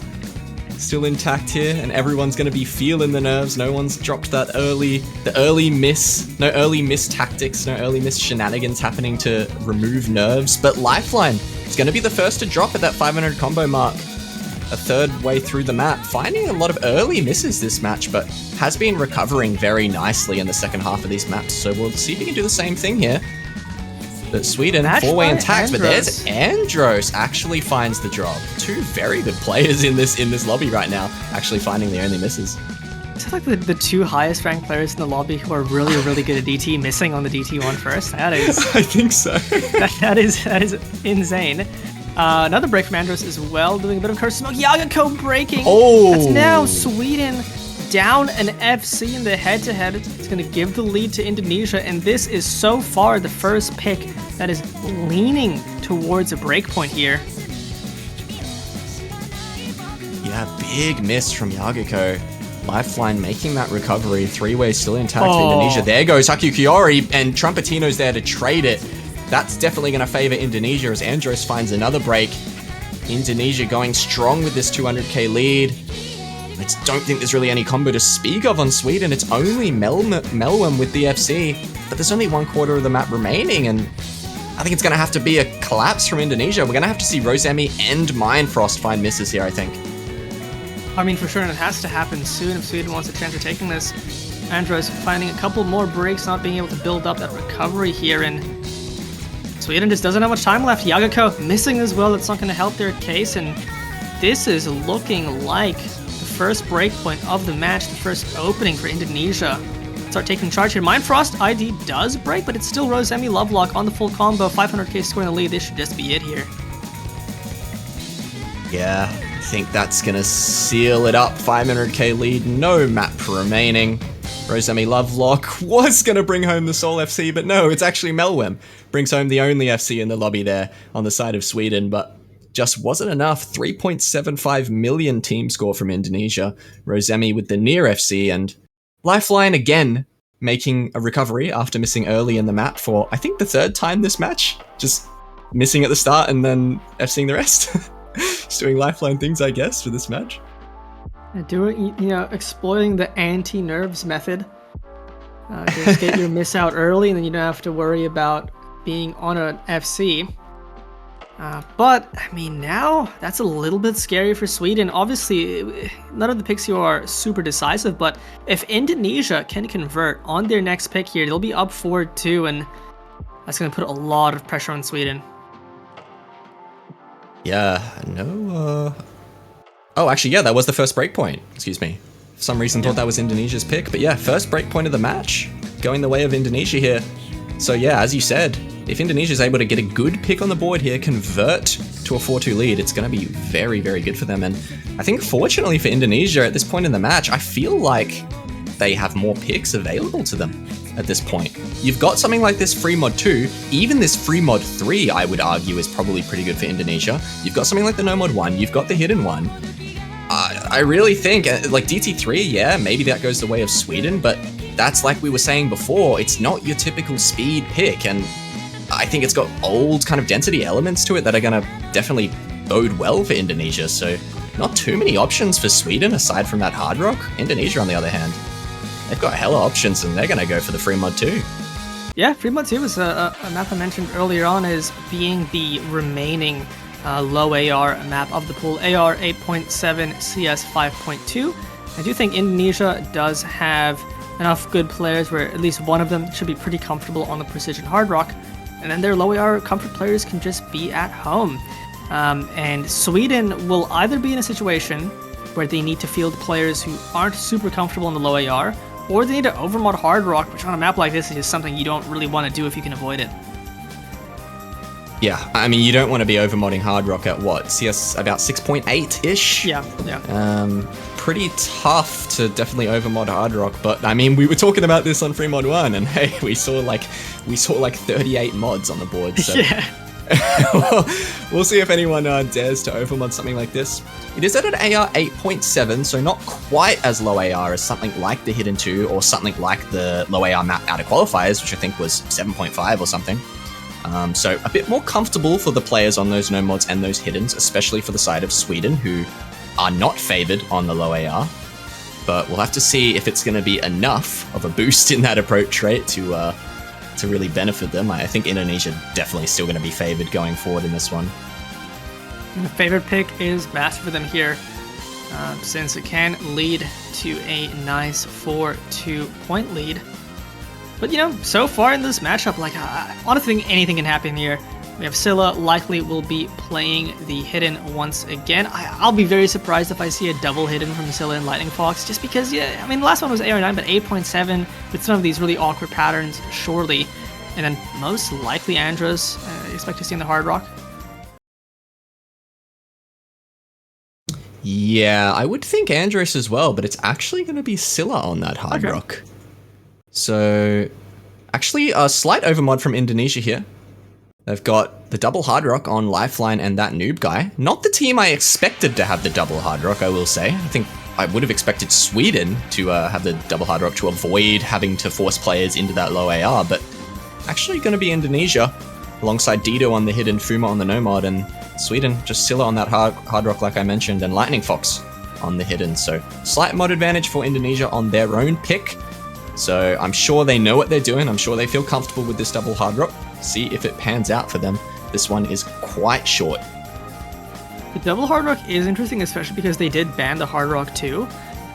intact here, and everyone's going to be feeling the nerves. No one's dropped the early miss. No early miss tactics, no early miss shenanigans happening to remove nerves. But Lifeline is going to be the first to drop at that 500 combo mark, a third way through the map, finding a lot of early misses this match, but has been recovering very nicely in the second half of these maps. So we'll see if he can do the same thing here. But Sweden, Match four-way by intact, but there's Andros. Andros actually finds the drop. Two very good players in this lobby right now, actually finding the only misses. Is that like the two highest ranked players in the lobby who are really, really good at DT missing on the DT one first? That is I think so. that is insane. Another break from Andros as well, doing a bit of curse smoke. Yagako breaking. Oh. That's now Sweden down an FC in the head-to-head. It's going to give the lead to Indonesia, and this is so far the first pick that is leaning towards a breakpoint here. Yeah, big miss from Yagako. Lifeline making that recovery. Three-way still intact for Indonesia. There goes Haku Kiori, and Trumpetino's there to trade it. That's definitely going to favor Indonesia as Andros finds another break. Indonesia going strong with this 200k lead. I just don't think there's really any combo to speak of on Sweden. It's only Melwem with the FC, but there's only 1/4 of the map remaining, and I think it's going to have to be a collapse from Indonesia. We're going to have to see Rosemi and Mindfrost find misses here, I think. I mean, for sure, and it has to happen soon if Sweden wants a chance of taking this. Andros finding a couple more breaks, not being able to build up that recovery here, and Sweden just doesn't have much time left. Yagako missing as well. That's not going to help their case, and this is looking like the first breakpoint of the match, the first opening for Indonesia. Start taking charge here. Mindfrost ID does break, but it's still Rosemi Lovelock on the full combo. 500k score in the lead. This should just be it here. Yeah, I think that's going to seal it up. 500k lead, no map remaining. Rosemi Lovelock was going to bring home the Seoul FC, but no, it's actually Melwem. Brings home the only FC in the lobby there on the side of Sweden, but just wasn't enough. 3.75 million team score from Indonesia. Rosemi with the near FC, and Lifeline again making a recovery after missing early in the map for, I think, the third time this match. Just missing at the start and then FCing the rest. Just doing Lifeline things, I guess, for this match. Doing, exploiting the anti-nerves method. Just get your miss out early, and then you don't have to worry about being on an FC. But, I mean, now that's a little bit scary for Sweden. Obviously, none of the picks here are super decisive, but if Indonesia can convert on their next pick here, they'll be up 4-2, and that's going to put a lot of pressure on Sweden. Yeah, no, Oh, actually, yeah, that was the first breakpoint. Excuse me. For some reason, thought that was Indonesia's pick. But yeah, first breakpoint of the match. Going the way of Indonesia here. So yeah, as you said, if Indonesia's able to get a good pick on the board here, convert to a 4-2 lead, it's going to be very, very good for them. And I think fortunately for Indonesia, at this point in the match, I feel like they have more picks available to them at this point. You've got something like this free mod 2, even this free mod 3, I would argue, is probably pretty good for Indonesia. You've got something like the no mod 1, you've got the hidden one. I really think, like DT3, yeah, maybe that goes the way of Sweden, but that's like we were saying before, it's not your typical speed pick, and I think it's got old kind of density elements to it that are going to definitely bode well for Indonesia, so not too many options for Sweden aside from that hard rock. Indonesia, on the other hand, they've got hella options, and they're going to go for the free mod 2. Yeah, free mod 2 was a map I mentioned earlier on as being the remaining low AR map of the pool. AR 8.7, CS 5.2. I do think Indonesia does have enough good players where at least one of them should be pretty comfortable on the precision hard rock, and then their low AR comfort players can just be at home. And Sweden will either be in a situation where they need to field players who aren't super comfortable in the low AR, or they need to overmod hard rock, which on a map like this is just something you don't really want to do if you can avoid it. Yeah, I mean, you don't want to be overmodding hard rock at what? CS about 6.8-ish? Yeah. Pretty tough to definitely overmod hard rock, but I mean, we were talking about this on free mod 1, and hey, we saw like 38 mods on the board, so yeah. We'll see if anyone dares to overmod something like this. It is at an AR 8.7, so not quite as low AR as something like the Hidden 2 or something like the low AR map out of qualifiers, which I think was 7.5 or something. So a bit more comfortable for the players on those no mods and those hiddens, especially for the side of Sweden, who are not favored on the low AR. But we'll have to see if it's going to be enough of a boost in that approach rate to really benefit them. I think Indonesia definitely still going to be favored going forward in this one. And the favorite pick is best for them here, since it can lead to a nice 4-2 point lead. But, you know, so far in this matchup, like, honestly, anything can happen here. We have Scylla, likely will be playing the Hidden once again. I'll be very surprised if I see a double Hidden from Scylla and Lightning Fox, just because, yeah, I mean, the last one was 8 or 9, but 8.7 with some of these really awkward patterns, surely. And then most likely Andros, expect to see in the Hard Rock. Yeah, I would think Andros as well, but it's actually going to be Scylla on that Hard Rock. So, actually, a slight overmod from Indonesia here. They've got the double Hard Rock on Lifeline and that noob guy. Not the team I expected to have the double Hard Rock, I will say. I think I would have expected Sweden to have the double Hard Rock to avoid having to force players into that low AR, but actually going to be Indonesia, alongside Dido on the Hidden, Fuma on the Nomad, and Sweden just Scylla on that hard Rock like I mentioned, and Lightning Fox on the Hidden. So slight mod advantage for Indonesia on their own pick. So I'm sure they know what they're doing. I'm sure they feel comfortable with this double Hard Rock. See if it pans out for them. This one is quite short. The double Hard Rock is interesting, especially because they did ban the Hard Rock too.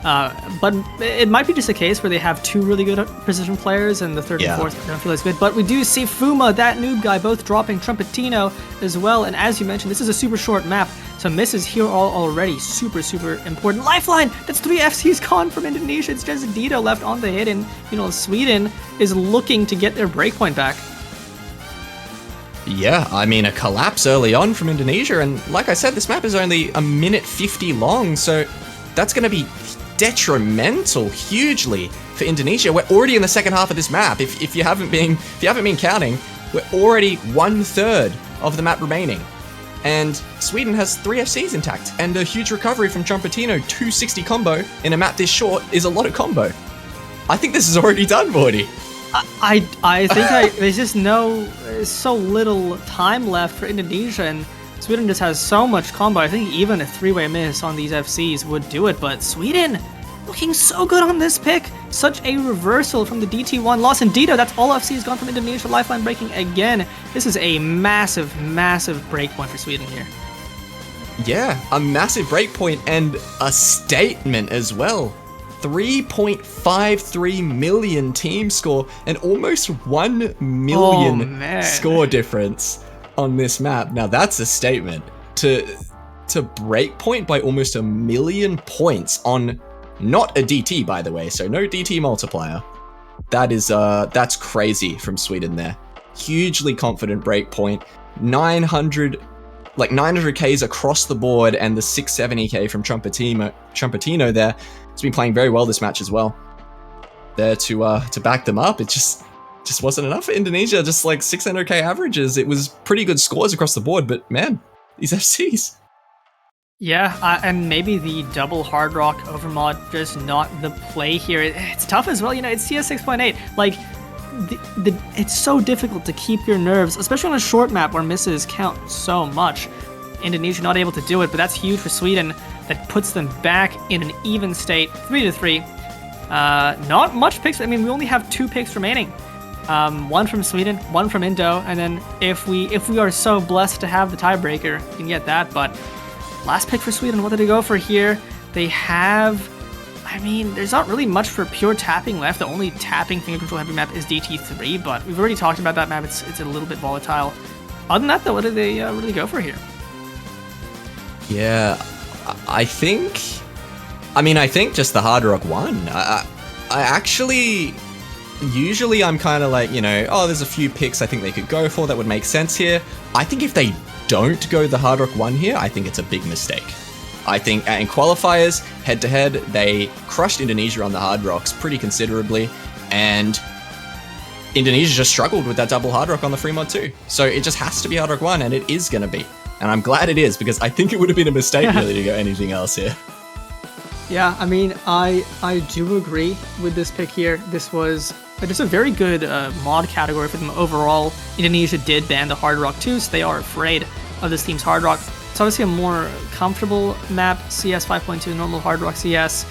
But it might be just a case where they have two really good precision players and the third and fourth don't feel as good. But we do see Fuma, that noob guy, both dropping Trumpetino as well. And as you mentioned, this is a super short map, so misses here already super, super important. Lifeline! That's 3 FCs gone from Indonesia. It's just Dido left on the Hidden. You know, Sweden is looking to get their breakpoint back. Yeah, I mean, a collapse early on from Indonesia, and like I said, this map is only a minute 50 long, so that's going to be detrimental hugely for Indonesia. We're already in the second half of this map. If you haven't been counting, we're already 1/3 of the map remaining, and Sweden has 3 FCs intact and a huge recovery from Trumpetino. 260 combo in a map this short is a lot of combo. I think this is already done, Morty. I think there's just so little time left for Indonesia, and Sweden just has so much combo. I think even a 3-way miss on these FCs would do it, but Sweden looking so good on this pick. Such a reversal from the DT1 loss. And Dido, that's all FCs gone from Indonesia. Lifeline breaking again. This is a massive, massive breakpoint for Sweden here. Yeah, a massive breakpoint and a statement as well. 3.53 million team score and almost 1 million score difference on this map. Now that's a statement. To break point by almost 1 million points on not a DT, by the way, so no DT multiplier. That is that's crazy from Sweden there. Hugely confident break point. 900Ks across the board, and the 670K from Trumpetino there. He's been playing very well this match as well. There to back them up. It just wasn't enough for Indonesia. Just like 600K averages. It was pretty good scores across the board, but man, these FCs. Yeah, and maybe the double Hard Rock overmod just not the play here. It's tough as well, you know, it's CS 6.8. Like, it's so difficult to keep your nerves, especially on a short map where misses count so much. Indonesia not able to do it, but that's huge for Sweden. That puts them back in an even state, 3-3. Not much picks. I mean, we only have 2 picks remaining. One from Sweden, one from Indo, and then if we are so blessed to have the tiebreaker, we can get that. But last pick for Sweden, what did they go for here? They have, I mean, there's not really much for pure tapping left. The only tapping finger control heavy map is DT3, but we've already talked about that map. It's a little bit volatile. Other than that, though, what did they really go for here? Yeah, I think just the Hard Rock won. I actually, usually I'm kind of like, you know, oh, there's a few picks I think they could go for that would make sense here. I think if they don't go the Hard Rock 1 here, I think it's a big mistake. I think in qualifiers, head-to-head, they crushed Indonesia on the Hard Rocks pretty considerably, and Indonesia just struggled with that double Hard Rock on the free mod too. So it just has to be Hard Rock 1, and it is going to be. And I'm glad it is, because I think it would have been a mistake really to go anything else here. Yeah, I mean, I do agree with this pick here. This was just a very good mod category for them overall. Indonesia did ban the Hard Rock too, so they are afraid of this team's Hard Rock. It's obviously a more comfortable map, CS 5.2, normal Hard Rock CS,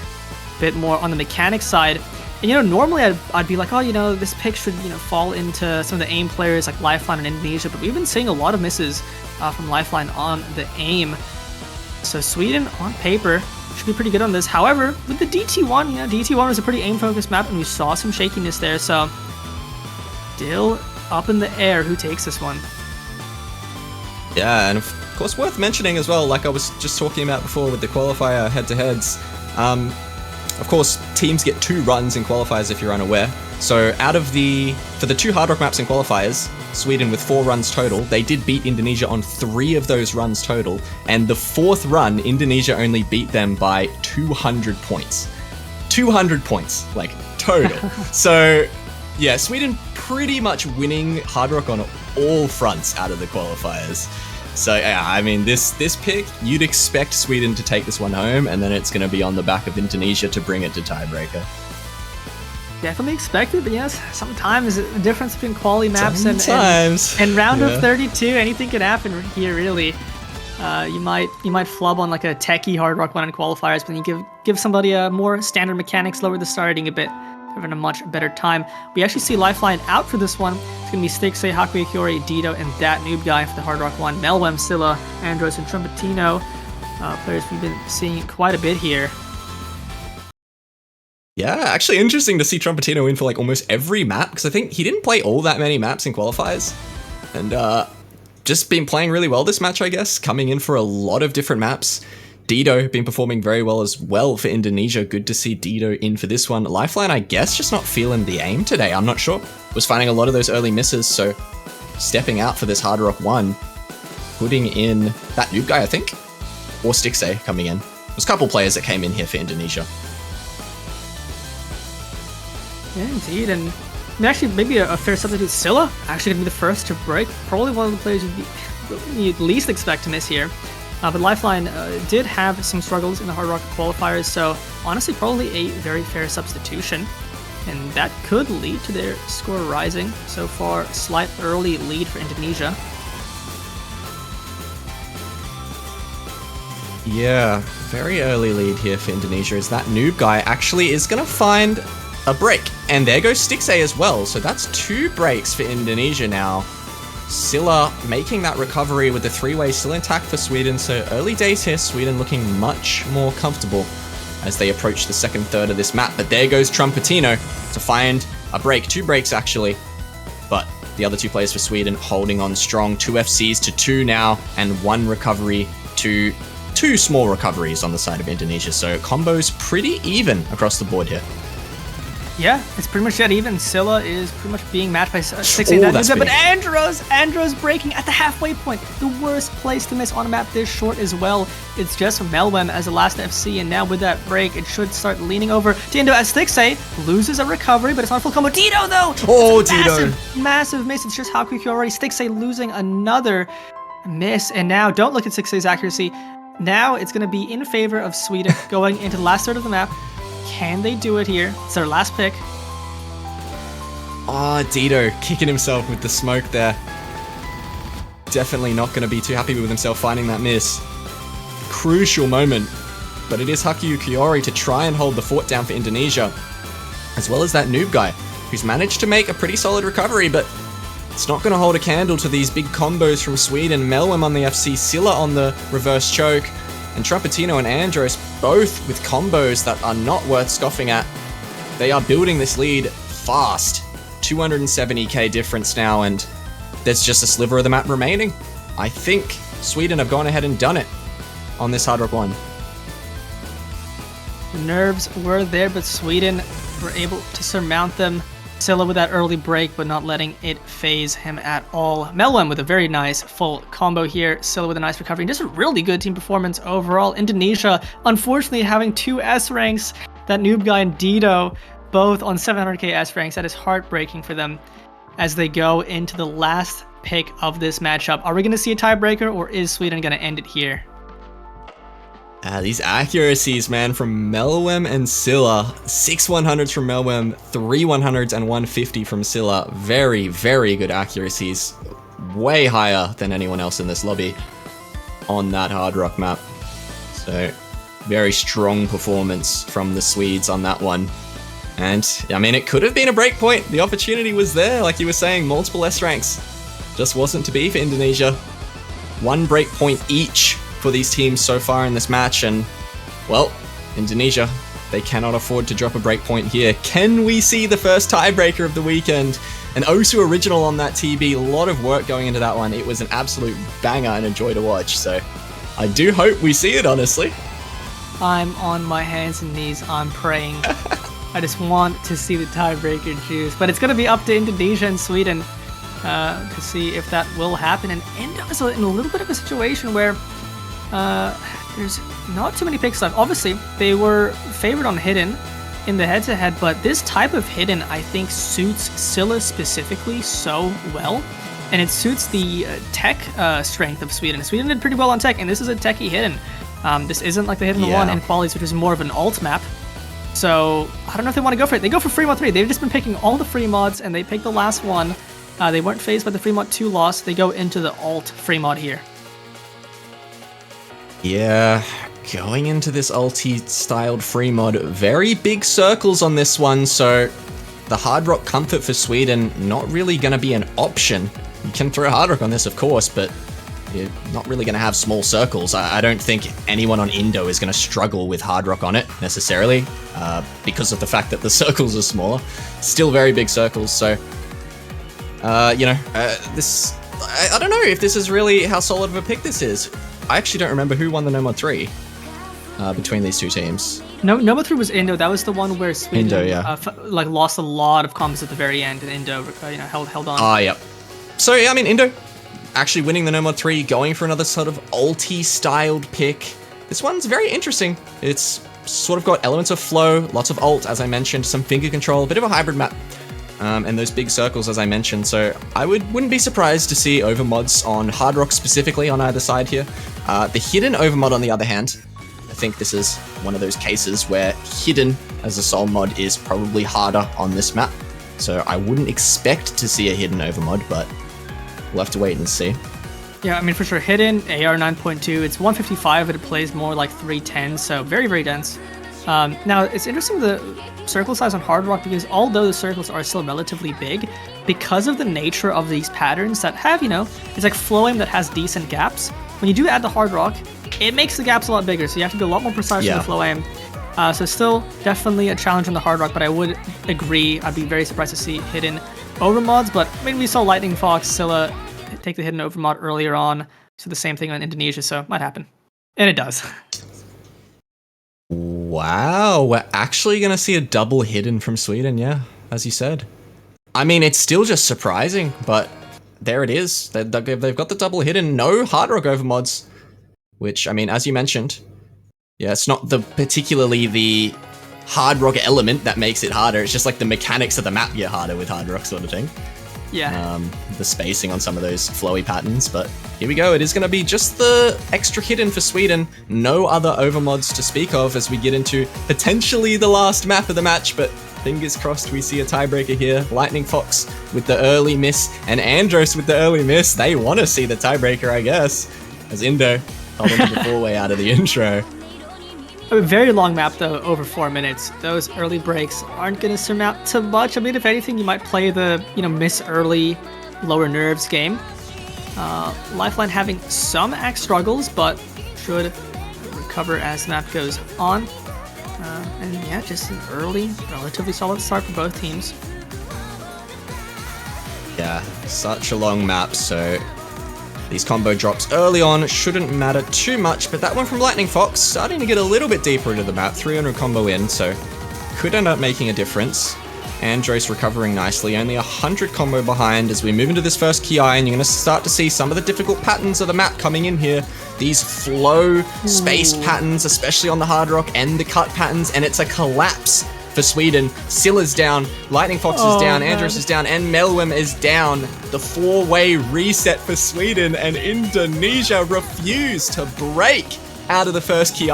a bit more on the mechanics side. And, you know, normally I'd be like, oh, you know, this pick should, you know, fall into some of the aim players like Lifeline and Indonesia, but we've been seeing a lot of misses from Lifeline on the aim. So Sweden, on paper, should be pretty good on this. However, with the DT1, you know, DT1 was a pretty aim-focused map, and we saw some shakiness there, so still up in the air who takes this one. Yeah, and of course worth mentioning as well, like I was just talking about before with the qualifier head-to-heads, of course teams get 2 runs in qualifiers if you're unaware. So for the 2 Hard Rock maps in qualifiers, Sweden with 4 runs total, they did beat Indonesia on 3 of those runs total, and the 4th run, Indonesia only beat them by 200 points. 200 points, like, total. So, yeah, Sweden pretty much winning Hard Rock on all fronts out of the qualifiers. So, yeah, I mean, this pick, you'd expect Sweden to take this one home, and then it's going to be on the back of Indonesia to bring it to tiebreaker. Definitely expected, but yes, sometimes the difference between quality maps and round of 32, anything can happen here, really. You might flub on like a techie Hard Rock one in qualifiers, but you give somebody a more standard mechanics, lower the starting a bit, having a much better time. We actually see Lifeline out for this one. It's gonna be Stixxay, Hakuya Kiori, Dito, and that noob guy for the Hard Rock one. Melwem, Scylla, Andros, and Trumpetino. Players we've been seeing quite a bit here. Yeah, actually interesting to see Trumpetino in for like almost every map, because I think he didn't play all that many maps in qualifiers. And just been playing really well this match, I guess, coming in for a lot of different maps. Dito been performing very well as well for Indonesia. Good to see Dito in for this one. Lifeline, I guess, just not feeling the aim today. I'm not sure. Was finding a lot of those early misses, so stepping out for this Hard Rock 1, putting in that noob guy, I think, or Stixxay coming in. There's a couple players that came in here for Indonesia. Yeah, indeed, and I mean, actually, maybe a fair substitute. Scylla actually gonna be the first to break. Probably one of the players you'd least expect to miss here. But Lifeline did have some struggles in the Hard Rock qualifiers, so honestly, probably a very fair substitution, and that could lead to their score rising. So far, slight early lead for Indonesia. Yeah, very early lead here for Indonesia, as that noob guy actually is gonna find a break. And there goes Stixxay as well, so that's 2 breaks for Indonesia now. Scylla making that recovery with the 3-way still intact for Sweden, so early days here, Sweden looking much more comfortable as they approach the second third of this map. But there goes Trumpetino to find a break, 2 breaks actually, but the other 2 players for Sweden holding on strong. 2 FCs to 2 now, and 1 recovery to 2 small recoveries on the side of Indonesia, so combos pretty even across the board here. Yeah, it's pretty much that even. Scylla is pretty much being matched by Stixxay. But Andros breaking at the halfway point. The worst place to miss on a map this short as well. It's just Melwem as the last FC, and now with that break, it should start leaning over to Indo as Stixxay loses a recovery, but it's not a full combo. Dito, though! Oh, Dito! Massive miss. It's just Hakuya already. Stixxay losing another miss, and now don't look at Stixxay's accuracy. Now it's going to be in favor of Sweden going into the last third of the map. Can they do it here? It's their last pick. Ah, Dito kicking himself with the smoke there. Definitely not going to be too happy with himself finding that miss. Crucial moment. But it is Hakuya Kiori to try and hold the fort down for Indonesia, as well as that noob guy, who's managed to make a pretty solid recovery, but it's not going to hold a candle to these big combos from Sweden. Melwem on the FC, Scylla on the reverse choke, and Trumpetino and Andros both with combos that are not worth scoffing at. They are building this lead fast. 270k difference now, and there's just a sliver of the map remaining. I think Sweden have gone ahead and done it on this Hard Rock 1. The nerves were there, but Sweden were able to surmount them. Scylla with that early break, but not letting it phase him at all. Melwem with a very nice full combo here. Scylla with a nice recovery. And just a really good team performance overall. Indonesia, unfortunately, having 2 S ranks. That noob guy and Dito, both on 700k S ranks. That is heartbreaking for them as they go into the last pick of this matchup. Are we going to see a tiebreaker, or is Sweden going to end it here? These accuracies, man, from Melwem and Scylla. 6 100s from Melwem, 3 100s and 150 from Scylla. Very, very good accuracies. Way higher than anyone else in this lobby on that Hard Rock map. So, very strong performance from the Swedes on that one. And, I mean, it could have been a breakpoint. The opportunity was there, like you were saying, multiple S ranks. Just wasn't to be for Indonesia. 1 breakpoint each for these teams so far in this match, and well, Indonesia, they cannot afford to drop a breakpoint here. Can we see the first tiebreaker of the weekend? An O2 original on that TB, a lot of work going into that one. It was an absolute banger and a joy to watch, so I do hope we see it, honestly. I'm on my hands and knees, I'm praying. I just want to see the tiebreaker juice, but it's going to be up to Indonesia and Sweden to see if that will happen. And Indo is in a little bit of a situation where there's not too many picks left. Obviously, they were favored on Hidden in the head-to-head, but this type of Hidden, I think, suits Scylla specifically so well, and it suits the tech strength of Sweden. Sweden did pretty well on tech, and this is a techie Hidden. This isn't like the Hidden 1 in Qualies, which is more of an alt map. So I don't know if they want to go for it. They go for free mod 3. They've just been picking all the free mods, and they picked the last one. They weren't phased by the free mod 2 loss. They go into the alt free mod here. Yeah, going into this ulti-styled free mod, very big circles on this one, so the Hard Rock Comfort for Sweden, not really going to be an option. You can throw Hard Rock on this, of course, but you're not really going to have small circles. I don't think anyone on Indo is going to struggle with Hard Rock on it, necessarily, because of the fact that the circles are smaller. Still very big circles, so, this... I don't know if this is really how solid of a pick this is. I actually don't remember who won the No Mod 3 between these two teams. No Mod 3 was Indo. That was the one where Sweden Indo, yeah. lost a lot of combos at the very end, and Indo held on. Ah, yep. So, yeah, I mean, Indo actually winning the No Mod 3, going for another sort of ulti-styled pick. This one's very interesting. It's sort of got elements of flow, lots of ult, as I mentioned, some finger control, a bit of a hybrid map. And those big circles, as I mentioned, so I wouldn't be surprised to see overmods on Hard Rock specifically on either side here. The Hidden overmod, on the other hand, I think this is one of those cases where Hidden as a sole mod is probably harder on this map, so I wouldn't expect to see a Hidden overmod, but we'll have to wait and see. Yeah, I mean, for sure, Hidden, AR 9.2, it's 155, but it plays more like 310, so very, very dense. Now, it's interesting the circle size on Hard Rock, because although the circles are still relatively big, because of the nature of these patterns that have, it's like Flowing that has decent gaps, when you do add the Hard Rock, it makes the gaps a lot bigger, so you have to be a lot more precise with the Flow aim. So still definitely a challenge on the Hard Rock, but I would agree, I'd be very surprised to see Hidden overmods, but I mean, we saw Lightning Fox, Scylla take the Hidden overmod earlier on, so the same thing on Indonesia, so it might happen. And it does. Wow, we're actually going to see a double Hidden from Sweden, yeah, as you said. I mean, it's still just surprising, but there it is. They've got the double Hidden, no Hard Rock overmods, which, I mean, as you mentioned, yeah, it's not particularly the Hard Rock element that makes it harder, it's just like the mechanics of the map get harder with Hard Rock sort of thing. Yeah. The spacing on some of those flowy patterns, but here we go. It is going to be just the extra Hidden for Sweden. No other overmods to speak of as we get into potentially the last map of the match, but fingers crossed we see a tiebreaker here. Lightning Fox with the early miss and Andros with the early miss. They want to see the tiebreaker, I guess, as Indo held onto the four-way out of the intro. A very long map, though, over 4 minutes. Those early breaks aren't going to surmount too much. I mean, if anything, you might play the, miss early, lower nerves game. Lifeline having some axe struggles, but should recover as the map goes on. And yeah, just an early, relatively solid start for both teams. Yeah, such a long map, so these combo drops early on shouldn't matter too much, but that one from Lightning Fox starting to get a little bit deeper into the map, 300 combo in, so could end up making a difference. Andros recovering nicely, only 100 combo behind as we move into this first Ki, and you're going to start to see some of the difficult patterns of the map coming in here. These flow space patterns, especially on the Hard Rock, and the cut patterns, and it's a collapse for Sweden. Scylla's down, Lightning Fox is down, Andros is down, and Melwim is down. The four-way reset for Sweden, and Indonesia refused to break out of the first Ki.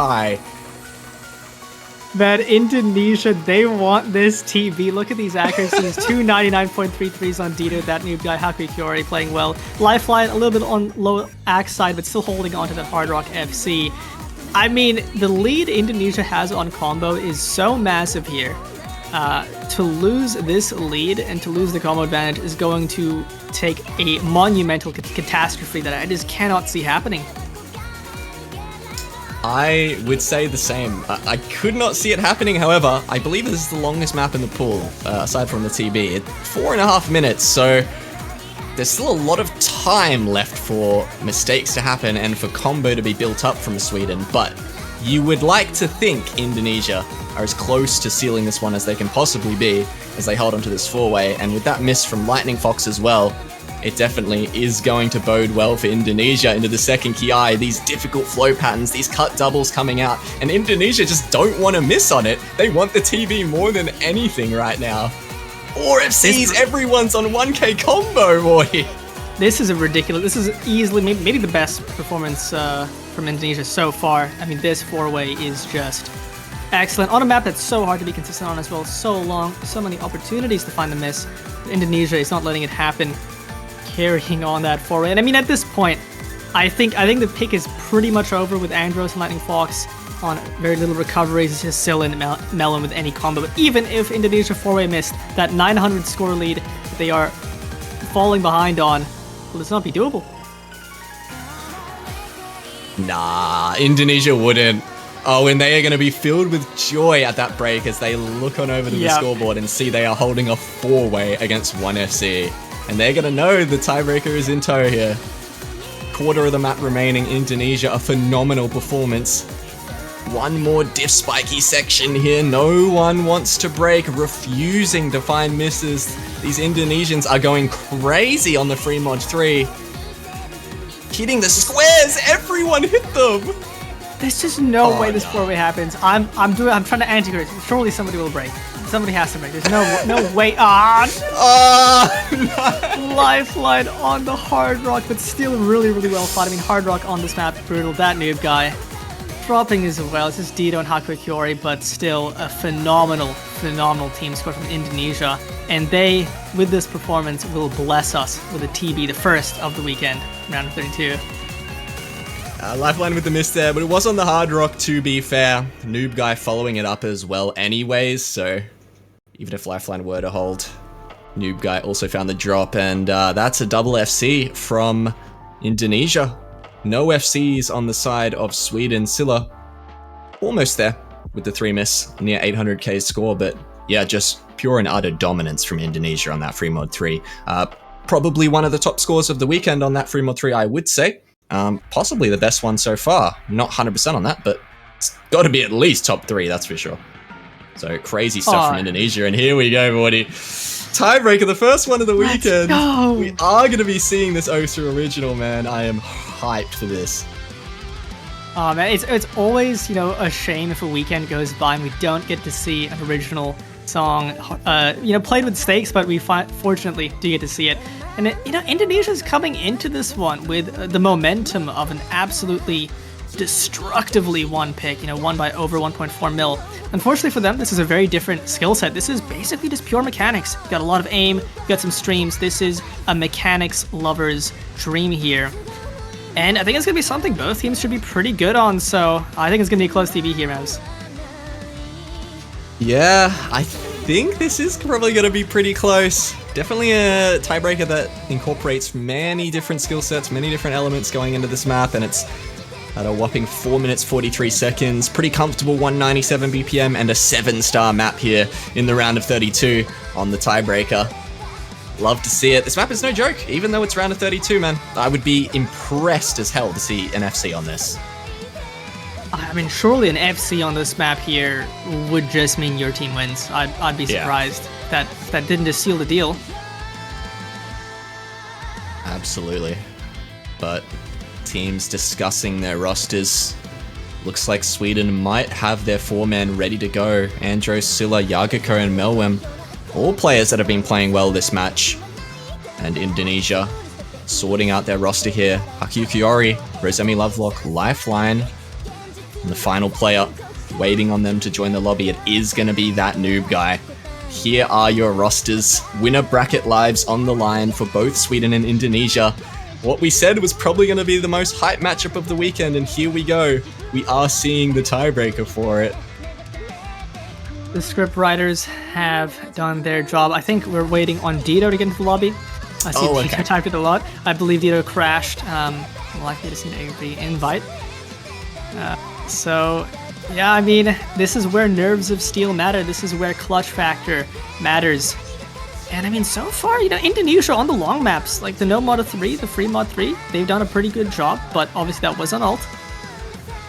Man, Indonesia, they want this TB. Look at these accuracies. 299.33s on Dito, that new guy, Haku Kiori, playing well. Lifeline, a little bit on low axe side, but still holding on to that Hard Rock FC. I mean, the lead Indonesia has on combo is so massive here. To lose this lead and to lose the combo advantage is going to take a monumental catastrophe that I just cannot see happening. I would say the same. I could not see it happening, however, I believe this is the longest map in the pool, aside from the TB. It's 4.5 minutes, so there's still a lot of time left for mistakes to happen and for combo to be built up from Sweden, but you would like to think Indonesia are as close to sealing this one as they can possibly be as they hold onto this four-way, and with that miss from Lightning Fox as well, it definitely is going to bode well for Indonesia into the second Ki. These difficult flow patterns, these cut doubles coming out, and Indonesia just don't want to miss on it. They want the TB more than anything right now. 4 FCs, everyone's on 1k combo, boy. This is this is easily maybe the best performance from Indonesia so far. I mean, this four-way is just excellent on a map that's so hard to be consistent on as well. So long, so many opportunities to find the miss. Indonesia is not letting it happen, carrying on that four-way. And I mean, at this point, I think the pick is pretty much over with Andros and Lightning Fox on very little recoveries. It's just Sil and Melon with any combo. But even if Indonesia four-way missed that 900 score lead that they are falling behind on, will this not be doable? Nah, Indonesia wouldn't. Oh, and they are going to be filled with joy at that break as they look on over to the scoreboard and see they are holding a four-way against 1FC. And they're going to know the tiebreaker is in tow here. Quarter of the map remaining. Indonesia, a phenomenal performance. One more diff spiky section here. No one wants to break, refusing to find misses. These Indonesians are going crazy on the free mod 3. Hitting the squares, everyone hit them. There's just no way this four-way happens. I'm trying to anti-grid. Surely somebody will break. Somebody has to break. There's no way. Lifeline on the Hard Rock, but still really well fought. I mean, Hard Rock on this map, brutal. That noob guy dropping as well. It's just Dido and Hakukiori, but still a phenomenal team score from Indonesia. And they, with this performance, will bless us with a TB, the first of the weekend, round of 32. Lifeline with the miss there, but it was on the Hard Rock, to be fair. Noob guy following it up as well anyways, so even if Lifeline were to hold, Noob guy also found the drop, and that's a double FC from Indonesia. No FCs on the side of Sweden. Silla almost there with the 3 miss, near 800k score, but yeah, just pure and utter dominance from Indonesia on that free mod 3. Probably one of the top scores of the weekend on that free mod 3, I would say. Possibly the best one so far. Not 100% on that, but it's got to be at least top 3, that's for sure. So crazy stuff from Indonesia, and here we go, everybody. Tiebreaker, the first one of the weekend. We are going to be seeing this Osu original, man. I am hyped for this. Oh man, it's always, a shame if a weekend goes by and we don't get to see an original song, played with stakes, but we fortunately do get to see it. And Indonesia's coming into this one with the momentum of an absolutely destructively won pick, won by over 1.4 mil. Unfortunately for them, this is a very different skill set. This is basically just pure mechanics. You got a lot of aim, you got some streams. This is a mechanics lover's dream here. And I think it's going to be something both teams should be pretty good on, so I think it's going to be a close TV here, Mavs. Yeah, I think this is probably going to be pretty close. Definitely a tiebreaker that incorporates many different skill sets, many different elements going into this map, and it's at a whopping 4 minutes 43 seconds. Pretty comfortable 197 BPM and a 7-star map here in the round of 32 on the tiebreaker. Love to see it. This map is no joke, even though it's round of 32, man. I would be impressed as hell to see an FC on this. I mean, surely an FC on this map here would just mean your team wins. I'd be surprised that didn't just seal the deal. Absolutely. But teams discussing their rosters. Looks like Sweden might have their 4-man ready to go. Andros, Silla, Yagiko, and Melwem. All players that have been playing well this match. And Indonesia sorting out their roster here. Hakukiori, Rosemi Lovelock, Lifeline. And the final player waiting on them to join the lobby. It is going to be that noob guy. Here are your rosters. Winner bracket lives on the line for both Sweden and Indonesia. What we said was probably going to be the most hype matchup of the weekend, and here we go. We are seeing the tiebreaker for it. The script writers have done their job. I think we're waiting on Dido to get into the lobby. I see Dido typed it a lot. I believe Dido crashed. Likely to see an invite. So, yeah, I mean, this is where nerves of steel matter. This is where clutch factor matters. And I mean, so far, Indonesia on the long maps, like the no mod 3, the free mod 3, they've done a pretty good job, but obviously that was on ult.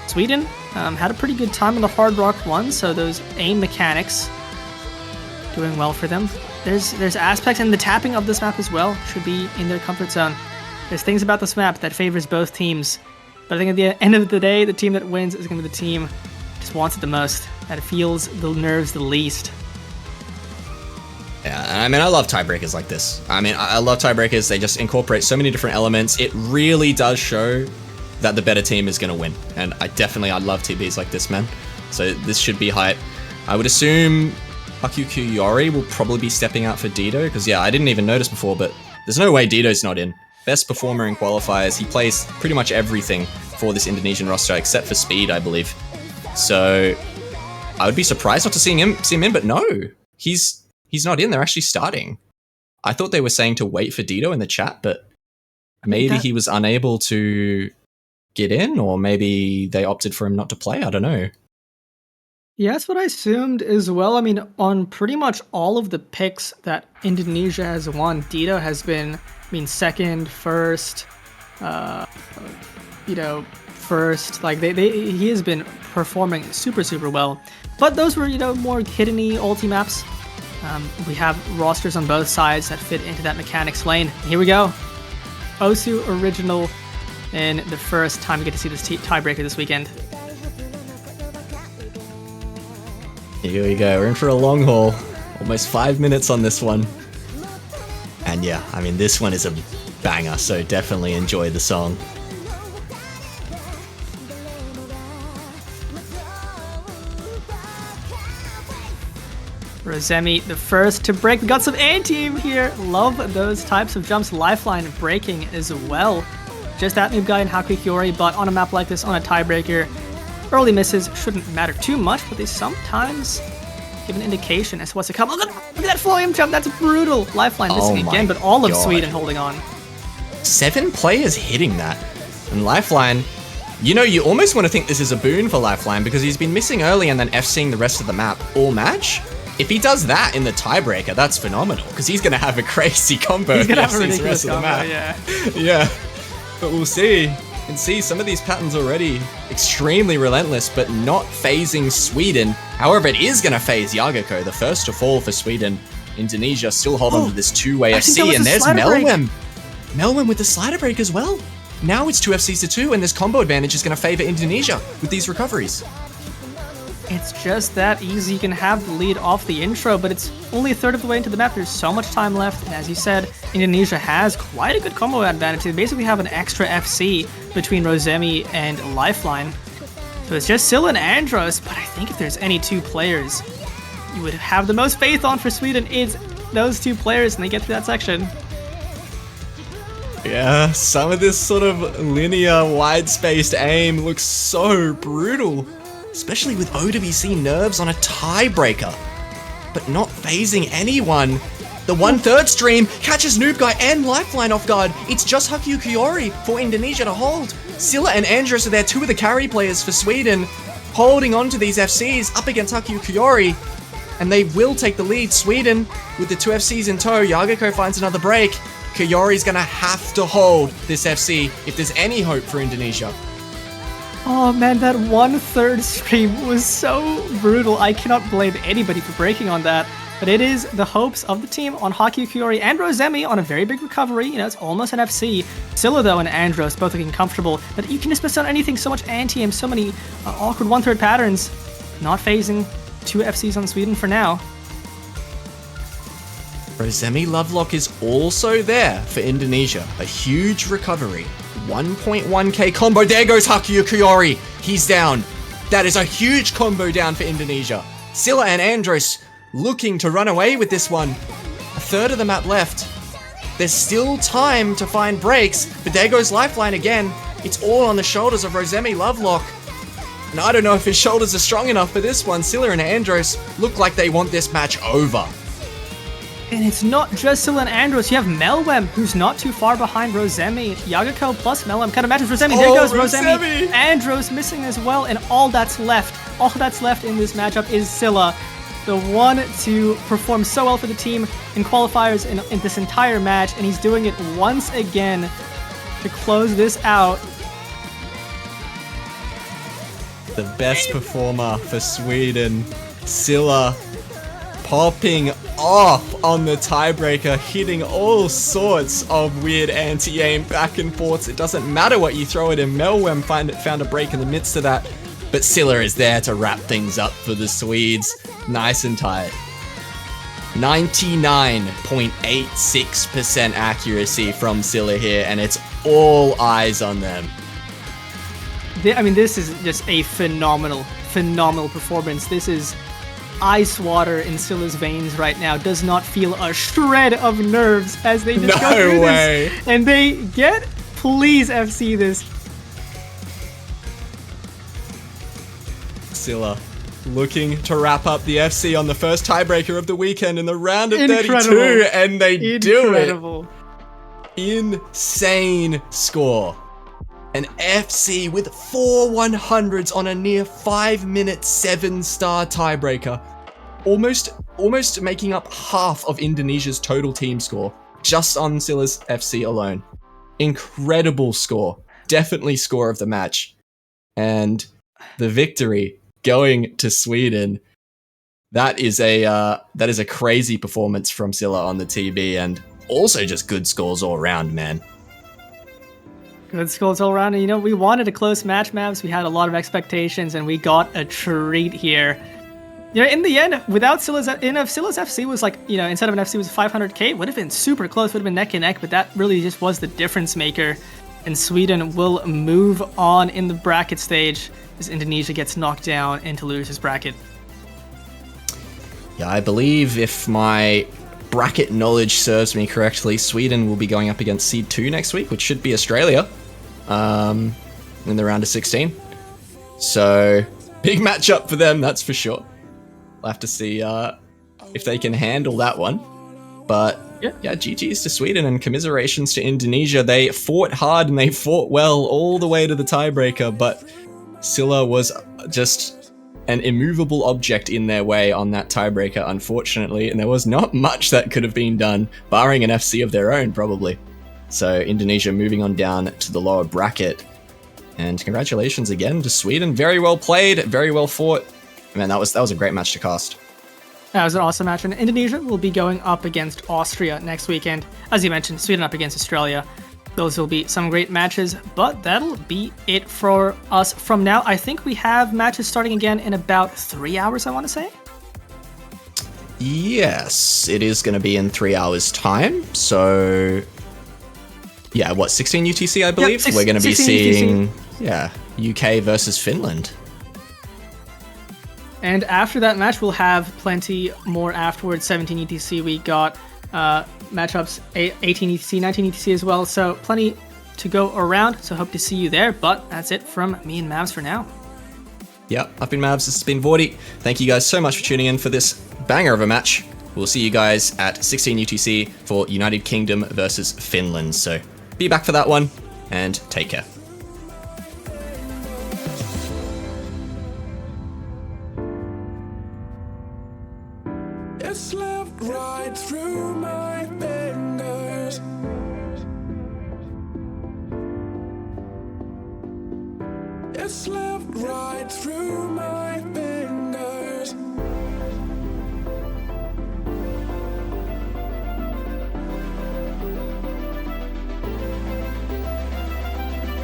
Sweden had a pretty good time in the Hard Rock 1, so those aim mechanics doing well for them. There's aspects, and the tapping of this map as well should be in their comfort zone. There's things about this map that favors both teams, but I think at the end of the day, the team that wins is going to be the team that just wants it the most, that feels the nerves the least. Yeah, I mean, I love tiebreakers like this. I mean, I love tiebreakers. They just incorporate so many different elements. It really does show that the better team is going to win. And I love TBs like this, man. So this should be hype. I would assume Haku will probably be stepping out for Dido, because yeah, I didn't even notice before, but there's no way Dido's not in. Best performer in qualifiers. He plays pretty much everything for this Indonesian roster except for speed, I believe. So I would be surprised not to see him in, but no, he's not in. They're actually starting. I thought they were saying to wait for Dido in the chat, but maybe he was unable to get in, or maybe they opted for him not to play. I don't know. Yeah, that's what I assumed as well. I mean, on pretty much all of the picks that Indonesia has won, Dido has been, second, first, first. Like he has been performing super, super well. But those were, more hidden-y ulti maps. We have rosters on both sides that fit into that mechanics lane. Here we go. Osu original in the first time we get to see this tiebreaker this weekend. Here we go. We're in for a long haul. Almost 5 minutes on this one. And yeah, I mean, this one is a banger, so definitely enjoy the song. Rosemi, the first to break the guts of A-Team here. Love those types of jumps. Lifeline breaking as well. Just that noob guy in Haku, but on a map like this, on a tiebreaker, early misses shouldn't matter too much, but they sometimes give an indication as to what's to come. Look at that flame jump. That's brutal. Lifeline missing again, but all of Sweden holding on. 7 players hitting that. And Lifeline, you almost want to think this is a boon for Lifeline, because he's been missing early and then FCing the rest of the map all match. If he does that in the tiebreaker, that's phenomenal, because he's going to have a crazy combo. He's going to have a ridiculous ridiculous the rest combo, of the map. Yeah. But we'll see. You can see some of these patterns already. Extremely relentless, but not phasing Sweden. However, it is going to phase Yagako, the first to fall for Sweden. Indonesia still hold on to this two-way FC, and there's Melwin. Melwin with the slider break as well. Now it's 2 FCs to 2, and this combo advantage is going to favor Indonesia with these recoveries. It's just that easy. You can have the lead off the intro, but it's only a third of the way into the map. There's so much time left, and as you said, Indonesia has quite a good combo advantage. They basically have an extra FC between Rosemi and Lifeline. So it's just Scylla and Andros, but I think if there's any 2 players you would have the most faith on for Sweden, it's those 2 players, and they get through that section. Yeah, some of this sort of linear, wide-spaced aim looks so brutal. Especially with OWC nerves on a tiebreaker, but not phasing anyone. The 1/3 stream catches Noob Guy and Lifeline off guard. It's just Haku for Indonesia to hold. Scylla and Andros are there, 2 of the carry players for Sweden, holding on to these FCs up against Haku, and they will take the lead. Sweden with the 2 FCs in tow. Yagako finds another break. Kiyori's gonna have to hold this FC if there's any hope for Indonesia. Oh man, that 1/3 stream was so brutal. I cannot blame anybody for breaking on that. But it is the hopes of the team on Haku and Rosemi on a very big recovery. It's almost an FC. Scylla though and Andros both looking comfortable. But you can just miss on anything, so much anti-aim, so many awkward 1/3 patterns. Not phasing 2 FCs on Sweden for now. Rosemi Lovelock is also there for Indonesia. A huge recovery. 1.1k combo. There goes Haku. He's down. That is a huge combo down for Indonesia. Scylla and Andros looking to run away with this one. A third of the map left. There's still time to find breaks, but there goes Lifeline again. It's all on the shoulders of Rosemi Lovelock. And I don't know if his shoulders are strong enough for this one. Scylla and Andros look like they want this match over. And it's not just Scylla and Andros. You have Melwem, who's not too far behind Rosemi. Yagako plus Melwem kind of matches Rosemi. There goes Rosemi. Andros missing as well. And all that's left in this matchup is Scylla, the one to perform so well for the team in qualifiers in this entire match. And he's doing it once again to close this out. The best performer for Sweden, Scylla, popping off on the tiebreaker, hitting all sorts of weird anti-aim back and forths. It doesn't matter what you throw at him. Melwem found a break in the midst of that, but Scylla is there to wrap things up for the Swedes. Nice and tight. 99.86% accuracy from Scylla here, and it's all eyes on them. I mean, this is just a phenomenal performance. This is ice water in Scylla's veins right now. Does not feel a shred of nerves as they just go through this. And they get, please FC this. Scylla looking to wrap up the FC on the first tiebreaker of the weekend in the round of Incredible. 32, and they do it. Insane score. An FC with 4 100s on a near 5-minute 7-star tiebreaker. Almost making up half of Indonesia's total team score, just on Scylla's FC alone. Incredible score. Definitely score of the match. And the victory going to Sweden. That is a crazy performance from Scylla on the TB, and also just good scores all around, man. Good scores all around. And, you know, we wanted a close match, Mavs. We had a lot of expectations, and we got a treat here. You know, in the end, without Scylla's FC was like, you know, instead of an FC was 500k, it would have been super close, would have been neck and neck, but that really just was the difference maker. And Sweden will move on in the bracket stage as Indonesia gets knocked down into losers bracket. Yeah, I believe if my bracket knowledge serves me correctly, Sweden will be going up against Seed 2 next week, which should be Australia, in the round of 16. So, big matchup for them, that's for sure. We'll have to see if they can handle that one. But yeah, GG's to Sweden and commiserations to Indonesia. They fought hard and they fought well all the way to the tiebreaker, but Scylla was just an immovable object in their way on that tiebreaker, unfortunately, and there was not much that could have been done, barring an FC of their own, probably. So Indonesia moving on down to the lower bracket. And congratulations again to Sweden. Very well played, very well fought. Man, that was a great match to cast. That was an awesome match, and Indonesia will be going up against Austria next weekend. As you mentioned, Sweden up against Australia. Those will be some great matches, but that'll be it for us from now. I think we have matches starting again in about 3 hours, I want to say. Yes, it is going to be in 3 hours' time. So, yeah, 16 UTC, I believe? Yep, we're going to be seeing, UTC. UK versus Finland. And after that match, we'll have plenty more afterwards. 17 UTC, we got matchups 18 UTC, 19 UTC as well. So plenty to go around. So hope to see you there. But that's it from me and Mavs for now. Yep, I've been Mavs, this has been Vorty. Thank you guys so much for tuning in for this banger of a match. We'll see you guys at 16 UTC for United Kingdom versus Finland. So be back for that one and take care. It's left right through my fingers. It's left right through my fingers.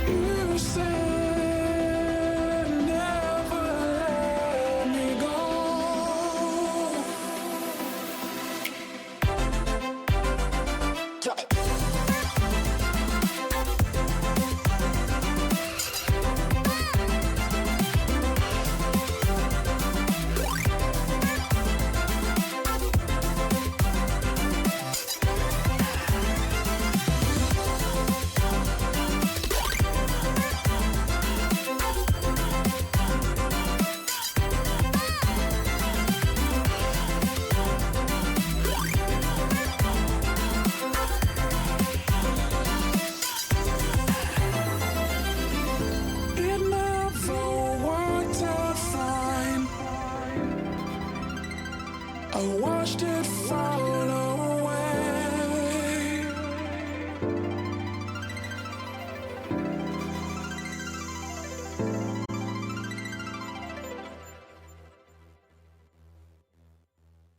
You said never let me go. Drop it.